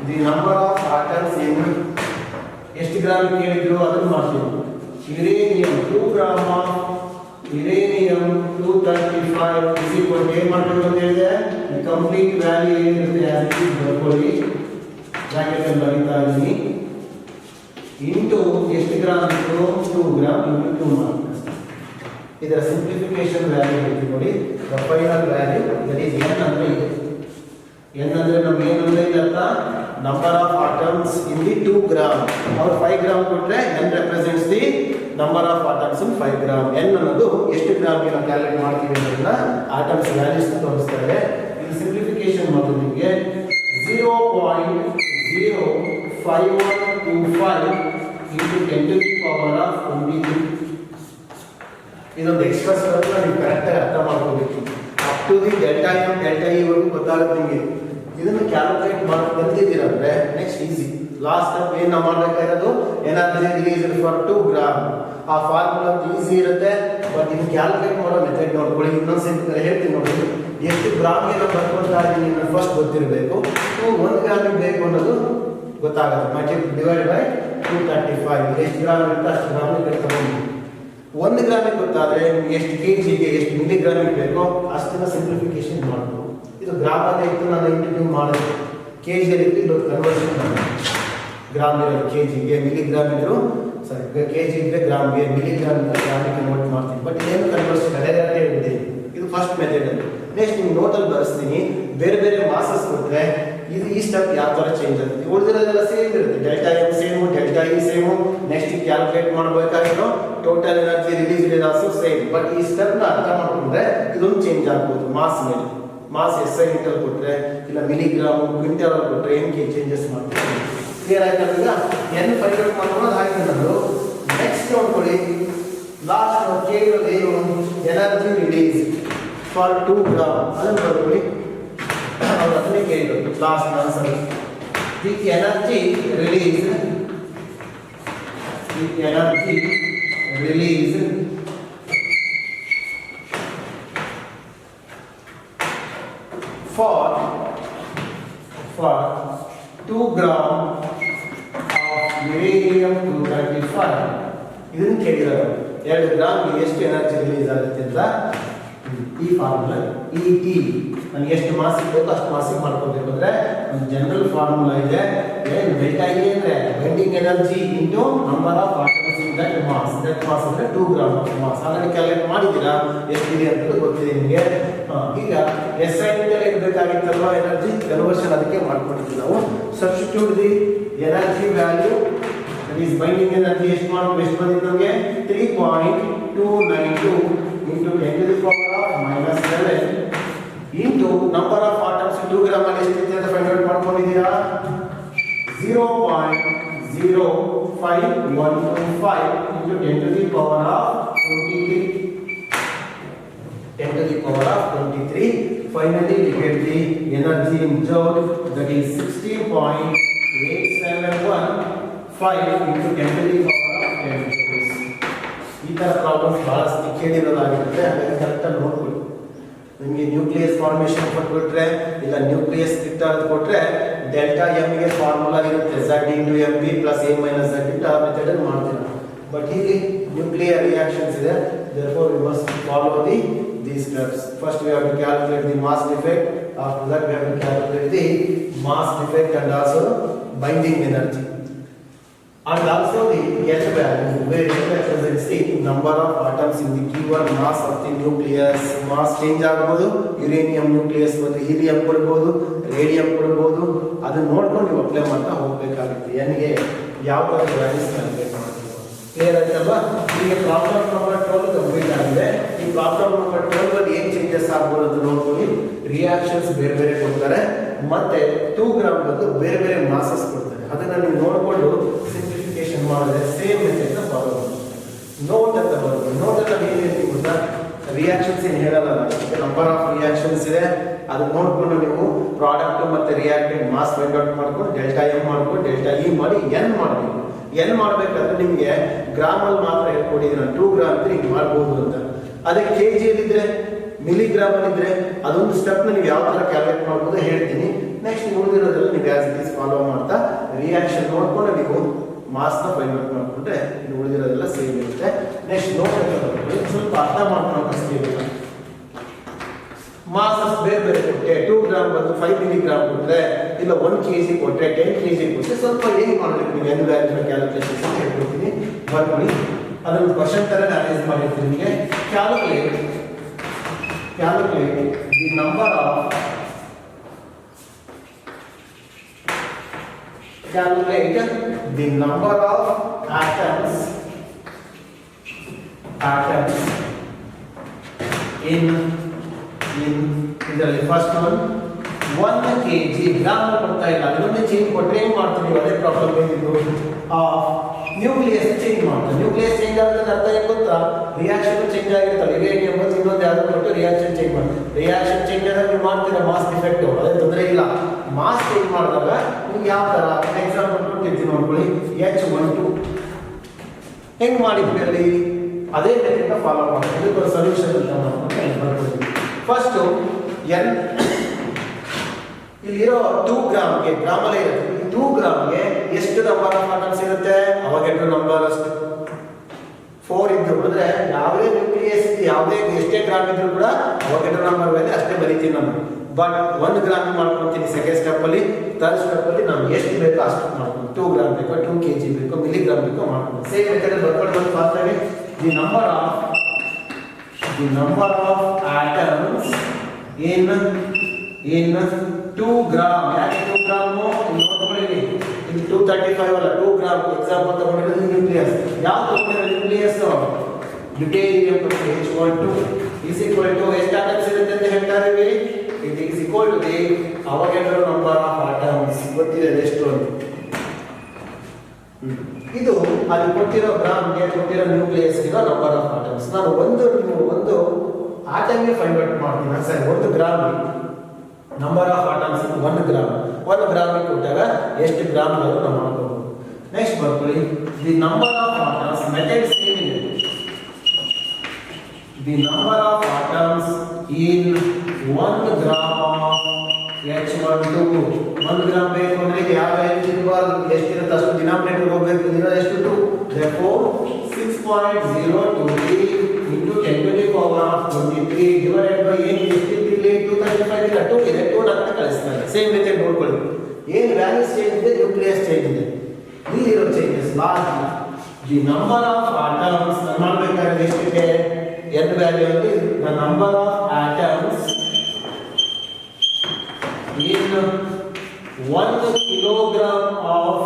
the number of atoms in ಎಷ್ಟು ಗ್ರಾಮ್ ಕೇಳಿದ್ರು ಅದನ್ನು ಮಾಡ್ತೀವಿ. Uranium 2 gram of uranium-235 is equal to ಏನು ಮಾಡಬೇಕು ಅಂತ ಹೇಳಿದೆ, ಈ ಕಂಪ್ಲೀಟ್ ವ್ಯಾಲ್ಯೂ ಏನಿರುತ್ತೆ ಆಸ್ ಇಟ್ ಈಸ್ ಬರ್ಕೊಳ್ಳಿ, ಬ್ರಾಕೆಟ್ ಅಲ್ಲಿ ಬರೀತಾ ಇದ್ದೀನಿ. ಇಂಟು ಎಷ್ಟು ಗ್ರಾಮ್ ಇತ್ತು, 2 ಗ್ರಾಮ್ ಇಂಟು 2 ಮಾರ್ಕ್ಸ್. ಇದರ ಸಿಂಪ್ಲಿಫಿಕೇಶನ್ ವ್ಯಾಲ್ಯೂ ಹೇಳ್ತೀವಿ ನೋಡಿ. The final value that is n ಅಂದ್ರೆ ಇದೆ. n ಅಂದ್ರೆ ನಮ್ಗೆ ಏನು ಅಂದ್ರೆ ಇಲ್ಲ, number of atoms in the 2 gram. ಅವ್ರು 5 ಗ್ರಾಮ್ ಕೊಟ್ಟರೆ n represents the number of atoms in 5 gram. n ಅನ್ನೋದು ಎಷ್ಟು ಗ್ರಾಮ್ಗೆ ನಾವು ಕ್ಯಾಲ್ಕುಲೇಟ್ ಮಾಡ್ತೀವಿ ಅನ್ನೋದನ್ನ ಆಟಮ್ಸ್ ವ್ಯಾಲ್ಯೂಸ್ ತೋರಿಸ್ತಾರೆ. ಇದು ಸಿಂಪ್ಲಿಫಿಕೇಶನ್ ಮಾಡೋದು ನಿಮಗೆ 0.05125 into 10 to the power of 23. ಇದೊಂದು ಎಕ್ಸ್ಪ್ರೆಸ್ ಬರುತ್ತೆ, ನೀವು ಕರೆಕ್ಟಾಗಿ ಅರ್ಥ ಮಾಡ್ಕೋಬೇಕು. Up to the delta M delta E ವರೆಗೂ ಗೊತ್ತಾಗುತ್ತೆ ನಿಮಗೆ. ಇದನ್ನು ಕ್ಯಾಲ್ಕುಲೇಟ್ ಮಾಡಿ ಕಲ್ತಿದ್ದೀರಂದ್ರೆ ನೆಕ್ಸ್ಟ್ ಈಸಿ. ಲಾಸ್ಟ್ ಸ್ಟೆಪ್ ಏನು ನಾವು ಮಾಡಬೇಕಾಗಿರೋದು, ಎನರ್ಜಿ ರಿಲೀಸ್ ಫಾರ್ 2 ಗ್ರಾಮ್. ಆ ಫಾರ್ಮುಲಾ ಈಸಿ ಇರುತ್ತೆ. ಬಟ್ ಇದು ಕ್ಯಾಲ್ಕುಲೇಟ್ ಮಾಡೋ ಮೆಥಡ್ ನೋಡ್ಕೊಳ್ಳಿ. ಇನ್ನೊಂದು ಹೇಳ್ತೀನಿ ನೋಡಿ, ಎಷ್ಟು ಗ್ರಾಮ್ಗೆ ನಾವು ಬರ್ಕೊಳ್ತಾ ಇದ್ದೀನಿ ಫಸ್ಟ್ ಗೊತ್ತಿರಬೇಕು. 1 ಗ್ರಾಮಿಗೆ ಬೇಕು ಅನ್ನೋದು ಗೊತ್ತಾಗುತ್ತೆ. ಮಲ್ಟಿಪ್ಲೈ ಡಿವೈಡ್ ಬೈ 235 ಎಷ್ಟು ಗ್ರಾಮ್ ಇರುತ್ತೆ ಅಷ್ಟು ಗ್ರಾಮಿಗೆ ತಗೊಂಡು 1 ಗ್ರಾಮಿಗೆ ಗೊತ್ತಾದರೆ ಎಷ್ಟು ಕೆಜಿಗೆ ಎಷ್ಟು ಮಿಲಿಗ್ರಾಮಿಗೆ ಬೇಕೋ ಅಷ್ಟನ್ನ ಸಿಂಪ್ಲಿಫಿಕೇಶನ್ ಮಾಡ್ಬೋದು. ಇದು ಗ್ರಾಮಲ್ಲೇ ಇತ್ತು, ನಾನು ಇಂಟ್ರಡ್ಯೂಸ್ ಮಾಡಿದೆ. ಕೆ ಜಿಯಲ್ಲಿ ಇತ್ತು, ಇದು ಕನ್ವರ್ಷನ್ ಮಾಡಿ ಗ್ರಾಮ್ ಇರೋದು ಕೆ ಜಿಗೆ, ಮಿಲಿಗ್ರಾಮ್ ಇದ್ರು ಸಾರಿ ಕೆ ಜಿ ಇದ್ದರೆ ಗ್ರಾಮ್ಗೆ, ಮಿಲಿಗ್ರಾಮ್ ಇದ್ದರೆ ಗ್ರಾಮಿಗೆ ನೋಟ್ ಮಾಡ್ತೀನಿ. ಬಟ್ ಏನು ಕನ್ವರ್ಷನ್ ಅದೇ ಹೇಳಿದೆ. ಇದು ಫಸ್ಟ್ ಮೆಥಡ್. ನೆಕ್ಸ್ಟ್ ನೀವು ನೋಟಲ್ಲಿ ಬರೆಸ್ತೀನಿ. ಬೇರೆ ಬೇರೆ ಮಾಸಸ್ ಕೊಟ್ಟರೆ ಇದು ಈ ಸ್ಟೆಪ್ ಯಾವ ಥರ ಚೇಂಜ್ ಆಗುತ್ತೆ. ಉಳಿದಿರೋದೆಲ್ಲ ಸೇಮ್ ಇರುತ್ತೆ. Delta M same, delta E same. Next calculate ಮಾಡಬೇಕಾಗಿರೋ ಟೋಟಲ್ ಎನರ್ಜಿ ರಿಲೀಸ್ ಇದೆ ಆಲ್ಸೋ ಸೇಮ್. ಬಟ್ ಈ ಸ್ಟೆಪ್ನ ಅರ್ಥ ಮಾಡ್ಕೊಂಡ್ರೆ ಇದೊಂದು ಚೇಂಜ್ ಆಗ್ಬೋದು. ಮಾಸ್ ಮೇಲೆ ಮಾಸ್ SI ಇಂಟಲ್ ಕೊಟ್ಟರೆ ಇಲ್ಲ ಮಿಲಿಗ್ರಾಮು ಕ್ವಿಂಟಲ್ ಕೊಟ್ಟರೆ ಏನಕ್ಕೆ ಚೇಂಜಸ್ ಮಾಡ್ತೀವಿ. ಕ್ಲಿಯರ್ ಆಯ್ತಲ್ಲ? ಈಗ ಏನು ಫೈಂಡ್ ಔಟ್ ಮಾಡೋದು ಹಾಗೆ ನಾನು ನೆಕ್ಸ್ಟ್ ನೋಡ್ಕೊಳ್ಳಿ. ಲಾಸ್ಟ್ ನಾವು ಕೇಳಿರೋದು ಏನು, ಎನರ್ಜಿ ರಿಲೀಸ್ ಫಾರ್ 2 ಗ್ರಾಮ್ ಅದನ್ನು ಬರ್ಕೊಳ್ಳಿ. ಅವ್ರು ಅದನ್ನೇ ಕೇಳಿರೋದು last answer. The energy release for 2 gram of uranium 235. ಇದನ್ನು ಕೇಳಿರೋದು 2 ಗ್ರಾಮ್ಗೆ ಎಷ್ಟು ಎನರ್ಜಿ ರಿಲೀಸ್ ಆಗುತ್ತೆ ಅಂತ ಈ ಫಾರ್ಮುಲಾ ET ನನಗೆ ಎಷ್ಟು ಮಾಸಿಗೆ ಬೇಕು ಅಷ್ಟು ಮಾಸಿಗೆ ಮಾಡ್ಕೋಬೇಕು. ಅಂದರೆ ಒಂದು ಜನರಲ್ ಫಾರ್ಮುಲಾ ಇದೆ. ಡೆಲ್ಟಾ ಇ ಅಂದರೆ binding energy into number of atoms in that mass. That mass ಅಂದರೆ 2 gram of mass. Already calculate ಮಾಡಿದ್ದೀರಾ ಎಷ್ಟಿದೆ ಅಂತ ಗೊತ್ತಿದೆ ನಿಮಗೆ. ಈಗ SI ಇಂಟಲ್ಲಿ ಇರಬೇಕಾಗಿತ್ತಲ್ವ ಎನರ್ಜಿ ಕನ್ವರ್ಷನ್, ಅದಕ್ಕೆ ಮಾಡ್ಕೊಂಡಿದ್ದೀವಿ ನಾವು. Substitute the energy value that is binding energy ಎಷ್ಟು ಬಂದಿತ್ತು ನಮಗೆ 3.292 into 10 to the power of -7 into number of atoms 2 gram ಅಲ್ಲಿ ಎಷ್ಟಿದೆ ಅಂತ ಫೈಂಡ್ ಔಟ್ ಮಾಡ್ಕೊಂಡಿದ್ದೀರಾ. 0.05125 into 10 to the power of 23. 10 to the power of 23. Finally we get the energy in joule, that is 16.8715 into 10 to the power of 10 joules. ಈ ಥರ ಪ್ರಾಬ್ಲಮ್ಸ್ ಭಾಳಷ್ಟು ಕೇಳಿರೋದಾಗಿರುತ್ತೆ. ಹಾಗಾಗಿ ಕರೆಕ್ಟಾಗಿ ನೋಡ್ಕೊಳ್ಳಿ. ನಿಮಗೆ ನ್ಯೂಕ್ಲಿಯಸ್ ಫಾರ್ಮೇಷನ್ ಕೊಟ್ಬಿಟ್ರೆ ಇಲ್ಲ ನ್ಯೂಕ್ಲಿಯಸ್ ಸ್ಟ್ರಿಕ್ಟ್ ಕೊಟ್ಟರೆ ಡೆಲ್ಟಾ ಎಮ್ಗೆ ಫಾರ್ಮುಲಾ ಇರುತ್ತೆ Z into MP plus A minus Z into ಆ ಮೆಥಡಲ್ಲಿ ಮಾಡ್ತೀವಿ. ಬಟ್ ಇಲ್ಲಿ ನ್ಯೂಕ್ಲಿಯರ್ ರಿಯಾಕ್ಷನ್ಸ್ ಇದೆ. therefore we must follow these steps. First we have to calculate the mass defect. After that we have to calculate the mass defect and also binding energy. And also the H value, where H represents the number of atoms in the given mass of the nucleus. Mass change ಆಗಬಹುದು. ಯುರೇನಿಯಂ ನ್ಯೂಕ್ಲಿಯಸ್ ಮತ್ತು ಹೀಲಿಯಂ ಕೊಡಬಹುದು, ರೇಡಿಯಂ ಕೊಡಬಹುದು. ಅದನ್ನ ನೋಡ್ಕೊಂಡು ನೀವು ಅಪ್ಲೈ ಮಾಡ್ತಾ ಹೋಗಬೇಕಾಗುತ್ತೆ. ಎನ್ಗೆ ಯಾವ ಥರ ವ್ಯಾಲ್ಯೂಸ್ ಕ್ಯಾಲ್ಕುಲೇಟ್ ಮಾಡ್ತೀವಿ. ಕ್ಲಿಯರ್ ಆಯ್ತಲ್ವಾ? ಈಗ ಪ್ರಾಬ್ಲಮ್ ನಂಬರ್ 12 ಕಂಪ್ಲೀಟ್ ಆಗಿದೆ. ಈ ಪ್ರಾಬ್ಲಮ್ ನಂಬರ್ 12 ಅಲ್ಲಿ ಏನು ಚೇಂಜಸ್ ಆಗ್ಬೋದು ಅಂತ ನೋಡ್ಕೊಳ್ಳಿ. ರಿಯಾಕ್ಷನ್ಸ್ ಬೇರೆ ಬೇರೆ ಕೊಡ್ತಾರೆ, ಮತ್ತೆ 2 ಗ್ರಾಮ್ ಬಂದು ಬೇರೆ ಬೇರೆ ಮಾಸಸ್ ಕೊಡ್ತಾರೆ. ಅದನ್ನ ನೀವು ನೋಡಿಕೊಂಡು ಸಿಂಪ್ಲಿಫಿಕೇಶನ್ ಮಾಡಿದ್ರೆ ಸೇಮ್ ಮೆಥಡ್ನ ಫಾಲೋ ಮಾಡಿ. ನೋಟ್ ಅಂತ ಬರುತ್ತೆ. ನೋಟಲ್ಲಿ ಏನು ಹೇಳ್ತೀವಿ ಗೊತ್ತಾ, ರಿಯಾಕ್ಷನ್ಸ್ ಏನು ಹೇಳಲ್ಲ. ನಂಬರ್ ಆಫ್ ರಿಯಾಕ್ಷನ್ಸ್ ಇದೆ, ಅದನ್ನ ನೋಡಿಕೊಂಡು ನೀವು ಪ್ರಾಡಕ್ಟ್ ಮತ್ತು ರಿಯಾಕ್ಟೆಂಟ್ ಮಾಸ್ ಫೈಂಡ್ ಔಟ್ ಮಾಡ್ಕೊಂಡು ಡೆಲ್ಟಾ ಎಮ್ ಮಾಡ್ಕೊಂಡು ಡೆಲ್ಟಾ ಇ ಮಾಡಿ ಎನ್ ಮಾಡಬೇಕು. ಎನ್ ಮಾಡಬೇಕಾದ್ರೆ ನಿಮಗೆ ಗ್ರಾಮಲ್ಲಿ ಮಾತ್ರ ಹೇಳ್ಕೊಟ್ಟಿದ್ದೀನಿ. 2 ಗ್ರಾಮ್ ಇದ್ರೆ ಹಿಂಗೆ ಮಾಡ್ಬೋದು ಅಂತ. ಅದೇ ಕೆ ಜಿಯಲ್ಲಿದ್ದರೆ ಮಿಲಿಗ್ರಾಮಲ್ಲಿದ್ದರೆ ಅದೊಂದು ಸ್ಟೆಪ್ನ ನೀವು ಯಾವ ಥರ ಕ್ಯಾಲ್ಕುಲೇಟ್ ಮಾಡ್ಬೋದು ಹೇಳ್ತೀನಿ. ನೆಕ್ಸ್ಟ್ ಉಳಿದಿರೋದ್ರಲ್ಲಿ ನೀವು ಆಸ್ ಇಟ್ ಈಸ್ ಫಾಲೋ ಮಾಡ್ತಾ ರಿಯಾಕ್ಷನ್ ನೋಡ್ಕೊಂಡು ನೀವು ಮಾಸ್ನ ಫೈಂಡ್ ಔಟ್ ಮಾಡಿಕೊಂಡ್ರೆ ಇದು ಉಳಿದಿರೋದೆಲ್ಲ ಸೇಮ್ ಇರುತ್ತೆ. ನೆಕ್ಸ್ಟ್ ನೋಡ್ಬೇಕು, ಸ್ವಲ್ಪ ಅರ್ಥ ಮಾಡ್ಕೊಂಡು ಅಷ್ಟೇ. ಮಾಸಸ್ ಬೇರೆ ಬೇರೆ ಕೊಟ್ಟರೆ 2 ಗ್ರಾಮ್ ಬಂದು 5 ಮಿಲಿಗ್ರಾಮ್ ಕೊಟ್ಟರೆ ಇಲ್ಲ 1 kg ಕೊಟ್ಟರೆ 10 kg ಕೊಟ್ಟರೆ ಸ್ವಲ್ಪ ಏನು ಮಾಡಬೇಕು ನೀವು ಎನ್ ವ್ಯಾಲ್ಯೂನ ಕ್ಯಾಲ್ಕುಲೇಷನ್ಸ್ ಅಂತ ಹೇಳ್ಕೊಡ್ತೀನಿ. ಬರ್ಕೊಳ್ಳಿ. ಅದೊಂದು ಕ್ವಶನ್ ಥರ ಅನಲೈಸ್ ಮಾಡಿರ್ತೀನಿ ನಿಮಗೆ. Calculate the number of atoms in ಇದರಲ್ಲಿ ಫಸ್ಟ್ ಒನ್ 1 kg ಗ್ರಾಮ್ ಕೊಡ್ತಾ ಇಲ್ಲ. ಅದೊಂದು ಚೇಂಜ್ ಕೊಟ್ಟರೆ ಏನು ಮಾಡ್ತೀವಿ, ಅದೇ ಪ್ರಾಬ್ಲಮ್ ಏನಿದ್ದು ನ್ಯೂಕ್ಲಿಯಸ್ ಚೇಂಜ್ ಮಾಡ್ತಾರೆ. ನ್ಯೂಕ್ಲಿಯಸ್ ಚೇಂಜ್ ಆಗೋದ್ರ ಅರ್ಥ ಏನು ಗೊತ್ತಾ, ರಿಯಾಕ್ಷನ್ ಚೇಂಜ್ ಆಗಿರ್ತಾರೆ. ಯುರೇನಿಯಂ ಮತ್ತು ಇನ್ನೊಂದು ಯಾವ್ದು ಕೊಟ್ಟು ರಿಯಾಕ್ಷನ್ ಚೇಂಜ್ ಮಾಡ್ತಾರೆ. ರಿಯಾಕ್ಷನ್ ಚೇಂಜ್ ಆದಾಗ ನೀವು ಮಾಡ್ತೀರಾ ಮಾಸ್ ಡಿಫೆಕ್ಟ್, ಅದೇ ತೊಂದರೆ ಇಲ್ಲ. ಮಾಸ್ ಚೇಂಜ್ ಮಾಡಿದಾಗ ನೀವು ಯಾವ ಥರ ಎಕ್ಸಾಂಪಲ್ ಕೊಟ್ಟಿರ್ತೀನಿ ನೋಡ್ಕೊಳ್ಳಿ. H12 ಹೆಂಗೆ ಮಾಡಿದ್ವಿ ಅಲ್ಲಿ ಅದೇ ಮೆಥಡ್ ಫಾಲೋ ಮಾಡಿ ಇದಕ್ಕೆ ಸೊಲ್ಯೂಷನ್ ಅಂತ ಮಾಡ್ಕೊಂಡು ಫಸ್ಟ್ ಎನ್ ಇಲ್ಲಿರೋ 2 ಗ್ರಾಮ್ಗೆ ಗ್ರಾಮಲ್ಲೇ ಇರುತ್ತೆ 2 ಗ್ರಾಮ್ಗೆ ಎಷ್ಟು ನಂಬರ್ ಆಫ್ ಆಟಮ್ಸ್ ಇರುತ್ತೆ ಅವಗೆಡ್ರೋ ನಂಬರ್ ಅಷ್ಟು 4 ಇದ್ದು ಅಂದ್ರೆ ಯಾವುದೇ ನ್ಯೂಕ್ಲಿಯಸ್ ಯಾವುದೇ ಎಷ್ಟೇ ಗ್ರಾಮ್ ಇದ್ರೂ ಕೂಡ ಅವಗೆಡ್ರೋ ನಂಬರ್ ಮೇಲೆ ಅಷ್ಟೇ ಬರೀತೀವಿ ನಾನು ಬಟ್ 1 ಗ್ರಾಮ್ ಮಾಡ್ಕೊತೀನಿ ಸೆಕೆಂಡ್ ಸ್ಟೆಪ್ ಅಲ್ಲಿ ಥರ್ಡ್ ಸ್ಟೆಪ್ ಅಲ್ಲಿ ನಾವು ಎಷ್ಟು ಬೇಕೋ ಅಷ್ಟು ಮಾಡ್ಕೊಂಡು 2 ಗ್ರಾಮ್ ಬೇಕೋ 2 kg ಬೇಕೋ ಮಿಲಿಗ್ರಾಮ್ ಬೇಕೋ ಮಾಡ್ಕೊಂಡು ಸೇಮ್ ಮೆಥಡ್ ಬರ್ಕೊಂಡು ಫಾಸ್ಟ್ ಆಗಿ the number of atoms in 2 gram ಯಾಕೆ 2 ಗ್ರಾಮ್ ನೋಡ್ಕೊಳ್ಳಿ ಇಲ್ಲಿ 235 ಅಲ್ಲ 2 ಗ್ರಾಮ್ ಎಕ್ಸಾಂಪಲ್ ತಗೊಂಡಿರೋದು ನ್ಯೂಕ್ಲಿಯಸ್ ಯಾವ ತಗೊಂಡಿರೋ nucleus deuterium H12 is equal to ಎಷ್ಟು ಆಟಮ್ಸ್ ಇರುತ್ತೆ ಅಂತ ಹೇಳ್ತಾ ಇದೀವಿ it is equal to the Avogadro number of atoms ಗೊತ್ತಿದೆ ಎಷ್ಟು ಅಂತ ಇದು ಅಲ್ಲಿ ಕೊಟ್ಟಿರೋ ಗ್ರಾಮ್ಗೆ ಕೊಟ್ಟಿರೋ ನ್ಯೂಕ್ಲಿಯಸ್ ಇರೋ ನಂಬರ್ ಆಫ್ ಆಟಮ್ಸ್ ನಾನು ಒಂದು ಆಟಮ್ಗೆ ಫೈಂಡ್ ಔಟ್ ಮಾಡ್ತೀನಿ ಸರಿ 1 gram number of atoms 1 gram ಕೊಟ್ಟಾಗ ಎಷ್ಟು ಗ್ರಾಮ್ಗಳು ನಾವು ಮಾಡ್ಕೋಬಹುದು ನೆಕ್ಸ್ಟ್ ಬರ್ಕೊಳ್ಳಿ the number of atoms method same ಇದೆ the number of atoms in 1 gram of H12 1 gram ಬೇಕು ಅಂದ್ರೆ ಯಾವ ಇರಬಾರ್ದು ಎಷ್ಟಿರುತ್ತೆ ಅಷ್ಟು ಡಿನಾಮಿನೇಟರ್ ಹೋಗಬೇಕು ಇದರ ಎಷ್ಟು 2 therefore 6.023 into 10 to the power of 23 divided by ಏನು ಎಷ್ಟಿದೆ 235 ಇಲ್ಲ 2 ಇದೆ 2 ಅಂತ ಕಳಿಸ್ತಾರೆ ಸೇಮ್ ಮೆಥಡ್ ನೋಡ್ಕೊಳ್ಳಿ ಏನು ವ್ಯಾಲ್ಯೂಸ್ ಚೇಂಜ್ ಇದೆ ನ್ಯೂಕ್ಲಿಯಸ್ ಚೇಂಜ್ ಇದೆ ಇಲ್ಲಿರೋ changes last the number of atoms ಮಾಡಬೇಕಾದ್ರೆ ಎಷ್ಟಿದೆ n ವ್ಯಾಲ್ಯೂ ಅಲ್ಲಿ the number of atoms in 1 kilogram of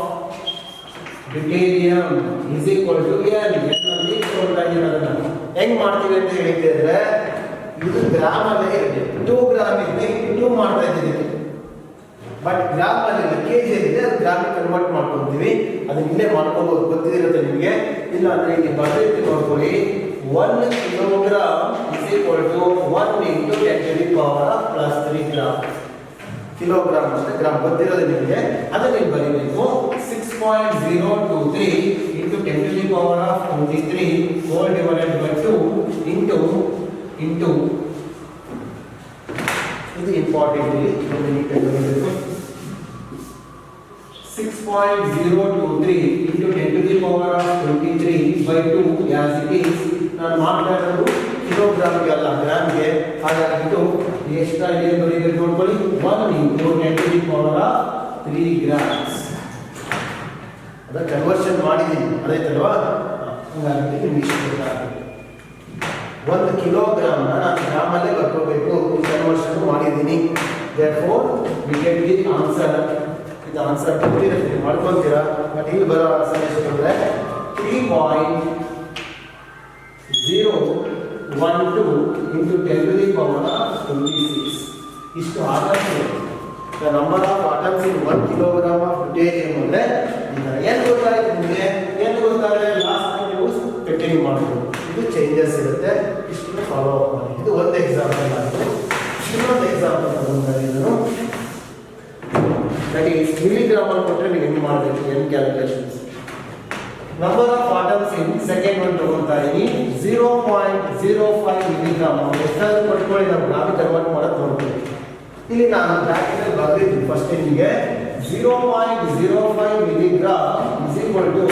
deuterium is equal to n ಹೆಂಗ್ ಮಾಡ್ತೀವಿ ಅಂತ ಹೇಳಿದ್ರೆ ಇದು ಗ್ರಾಮ್ ಅಲ್ಲೇ ಇದೆ 2 ಗ್ರಾಮ್ ಇದೆ 2 ಮಾಡ್ತಾ ಇದ್ದೀವಿ ಬಟ್ ಗ್ರಾಮ್ ಅಲ್ಲಿ ಕೆಜಿ ಇದೆ ಅದು ಗ್ರಾಮ್ ಕನ್ವರ್ಟ್ ಮಾಡ್ಕೊಂತೀವಿ ಅದನ್ನ ಇಲ್ಲೇ ಮಾಡ್ಕೋಬಹುದು ಗೊತ್ತಿರುತ್ತೆ ನಿಮಗೆ ಇಲ್ಲ ಅಂದ್ರೆ ಇಲ್ಲಿ ಬರ್ದಿರ್ತೀವಿ ನೋಡ್ಕೊಳ್ಳಿ 1 kilogram is equal to 1 into 10 to the power plus 3 gram kilogram ಅಷ್ಟೇ ಗ್ರಾಮ್ ಗೊತ್ತಿರೋದು ನಿಮಗೆ ಅದನ್ನ ಇಲ್ಲಿ ಬರೀಬೇಕು 6.023 into 10 to the power of 23 whole divided by 2 into ಇದು ಇಂಪಾರ್ಟೆಂಟ್ ಇಲ್ಲಿ ನೀಟಾಗಿ ಬರೀಬೇಕು 6.023 into 10 to the power of 23 by 2 as it is ನಾನು ಮಾಡ್ತಾ ಇರೋದು ಕಿಲೋಗ್ರಾಮ್ಗೆ ಅಲ್ಲ ಗ್ರಾಮ್ಗೆ ಹಾಗಾಗಿಟ್ಟು ಎಷ್ಟು ಇದೆ ಬರೀಬೇಕು ನೋಡ್ಕೊಳ್ಳಿ 1 into 10 to the power of 3 grams ಅದ ಕನ್ವರ್ಷನ್ ಮಾಡಿದೀನಿ ಅದೈತಲ್ವಾ ಹಾಗಾಗಿ ನಿಮಿಷ 1 ಕಿಲೋಗ್ರಾಮ್ ನಾನು ಗ್ರಾಮ್ ಅಲ್ಲೇ ಬರ್ಕೋಬೇಕು ಕನ್ವರ್ಷನ್ ಮಾಡಿದೀನಿ therefore we get the answer ಇದು ಆನ್ಸರ್ ಕೊಟ್ಟಿರುತ್ತೆ ಮಾಡ್ಕೊಂತೀರಾ ಬಟ್ ಇಲ್ಲಿ ಬರೋ ಆನ್ಸರ್ ಎಷ್ಟು ಅಂದ್ರೆ 3.012 into 10 to the power of 26 ಇಷ್ಟು ಆಟಮ್ಸ್ ಇದೆ the number of atoms in 1 kilogram of deuterium ಅಂದ್ರೆ ಏನು ಗೊತ್ತಾಯ್ತು ನಿಮಗೆ ಏನು ಗೊತ್ತಾದ್ರೆ ಲಾಸ್ಟ್ ಟೈಮ್ ನೀವು ಕಂಟಿನ್ಯೂ ಮಾಡಬಹುದು ಇದು ಚೇಂಜಸ್ ಇರುತ್ತೆ ಇಷ್ಟು ಫಾಲೋ ಅಪ್ ಮಾಡಿ ಇದು ಒಂದು ಎಕ್ಸಾಂಪಲ್ ಆಗಿದೆ ಇನ್ನೊಂದು ಎಕ್ಸಾಂಪಲ್ ತಗೊಂಡ್ರೆ ನಾನು that is milligram ಅಲ್ಲಿ ಕೊಟ್ಟರೆ ನೀವು ಏನು ಮಾಡಬೇಕು ಏನು calculations number of atoms in second one ತಗೊಂತಾ ಇದೀನಿ 0.05 ಮಿಲಿಗ್ರಾಮ್ ಎಷ್ಟಾದ್ರೂ ಕೊಟ್ಕೊಳ್ಳಿ ನಾವು ಗ್ರಾಮ್ ಕನ್ವರ್ಟ್ ಮಾಡೋದು ನೋಡ್ತೀವಿ ಇಲ್ಲಿ ನಾನು ಬ್ರಾಕೆಟ್ ಅಲ್ಲಿ ಬರೆದಿದ್ದೀನಿ ಫಸ್ಟ್ ನಿಮಗೆ 0.05 milligram is equal to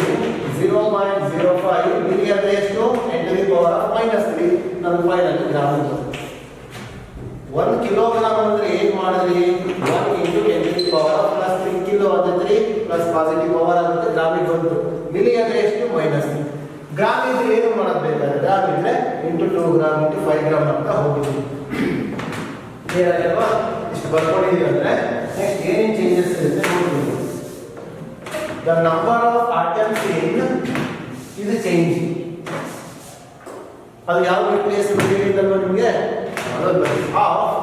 0.05 milli ಅಂದ್ರೆ ಎಷ್ಟು 10 to the power of -3 ನಾನು ಫೈನಲ್ ಗ್ರಾಮ್ 1 ಕಿಲೋಗ್ರಾಮ್ ಅಂದ್ರೆ ಏನು ಮಾಡಿದ್ರಿ 1 into 10 to the power of +3 kilo ಅಂದ್ರೆ 3 ಪ್ಲಸ್ ಪಾಸಿಟಿವ್ ಪವರ್ ಆಗುತ್ತೆ ಗ್ರಾಮಿಗೆ ಬಂತು ಮಿಲಿ ಅಂದ್ರೆ ಎಷ್ಟು -3 ಗ್ರಾಮ್ ಇದ್ರೆ ಏನು ಮಾಡೋದು ಬೇಕಾದ್ರೆ ಗ್ರಾಮ್ ಇದ್ರೆ into 2 ಗ್ರಾಮ್ into 5 ಗ್ರಾಮ್ ಅಂತ ಹೋಗ್ತೀವಿ ಹೇಳಲ್ವಾ ಇಷ್ಟು ಬರ್ಕೊಂಡಿದ್ದೀವಿ ಅಂದ್ರೆ ನೆಕ್ಸ್ಟ್ ಏನೇನು ಚೇಂಜಸ್ ಇರುತ್ತೆ ನೋಡ್ತೀವಿ the number of atoms in ಇದು ಚೇಂಜ್ ಅದು ಯಾವ ನ್ಯೂಕ್ಲಿಯಸ್ ಹೇಳಿದಲ್ವಾ ನಿಮಗೆ ಆಫ್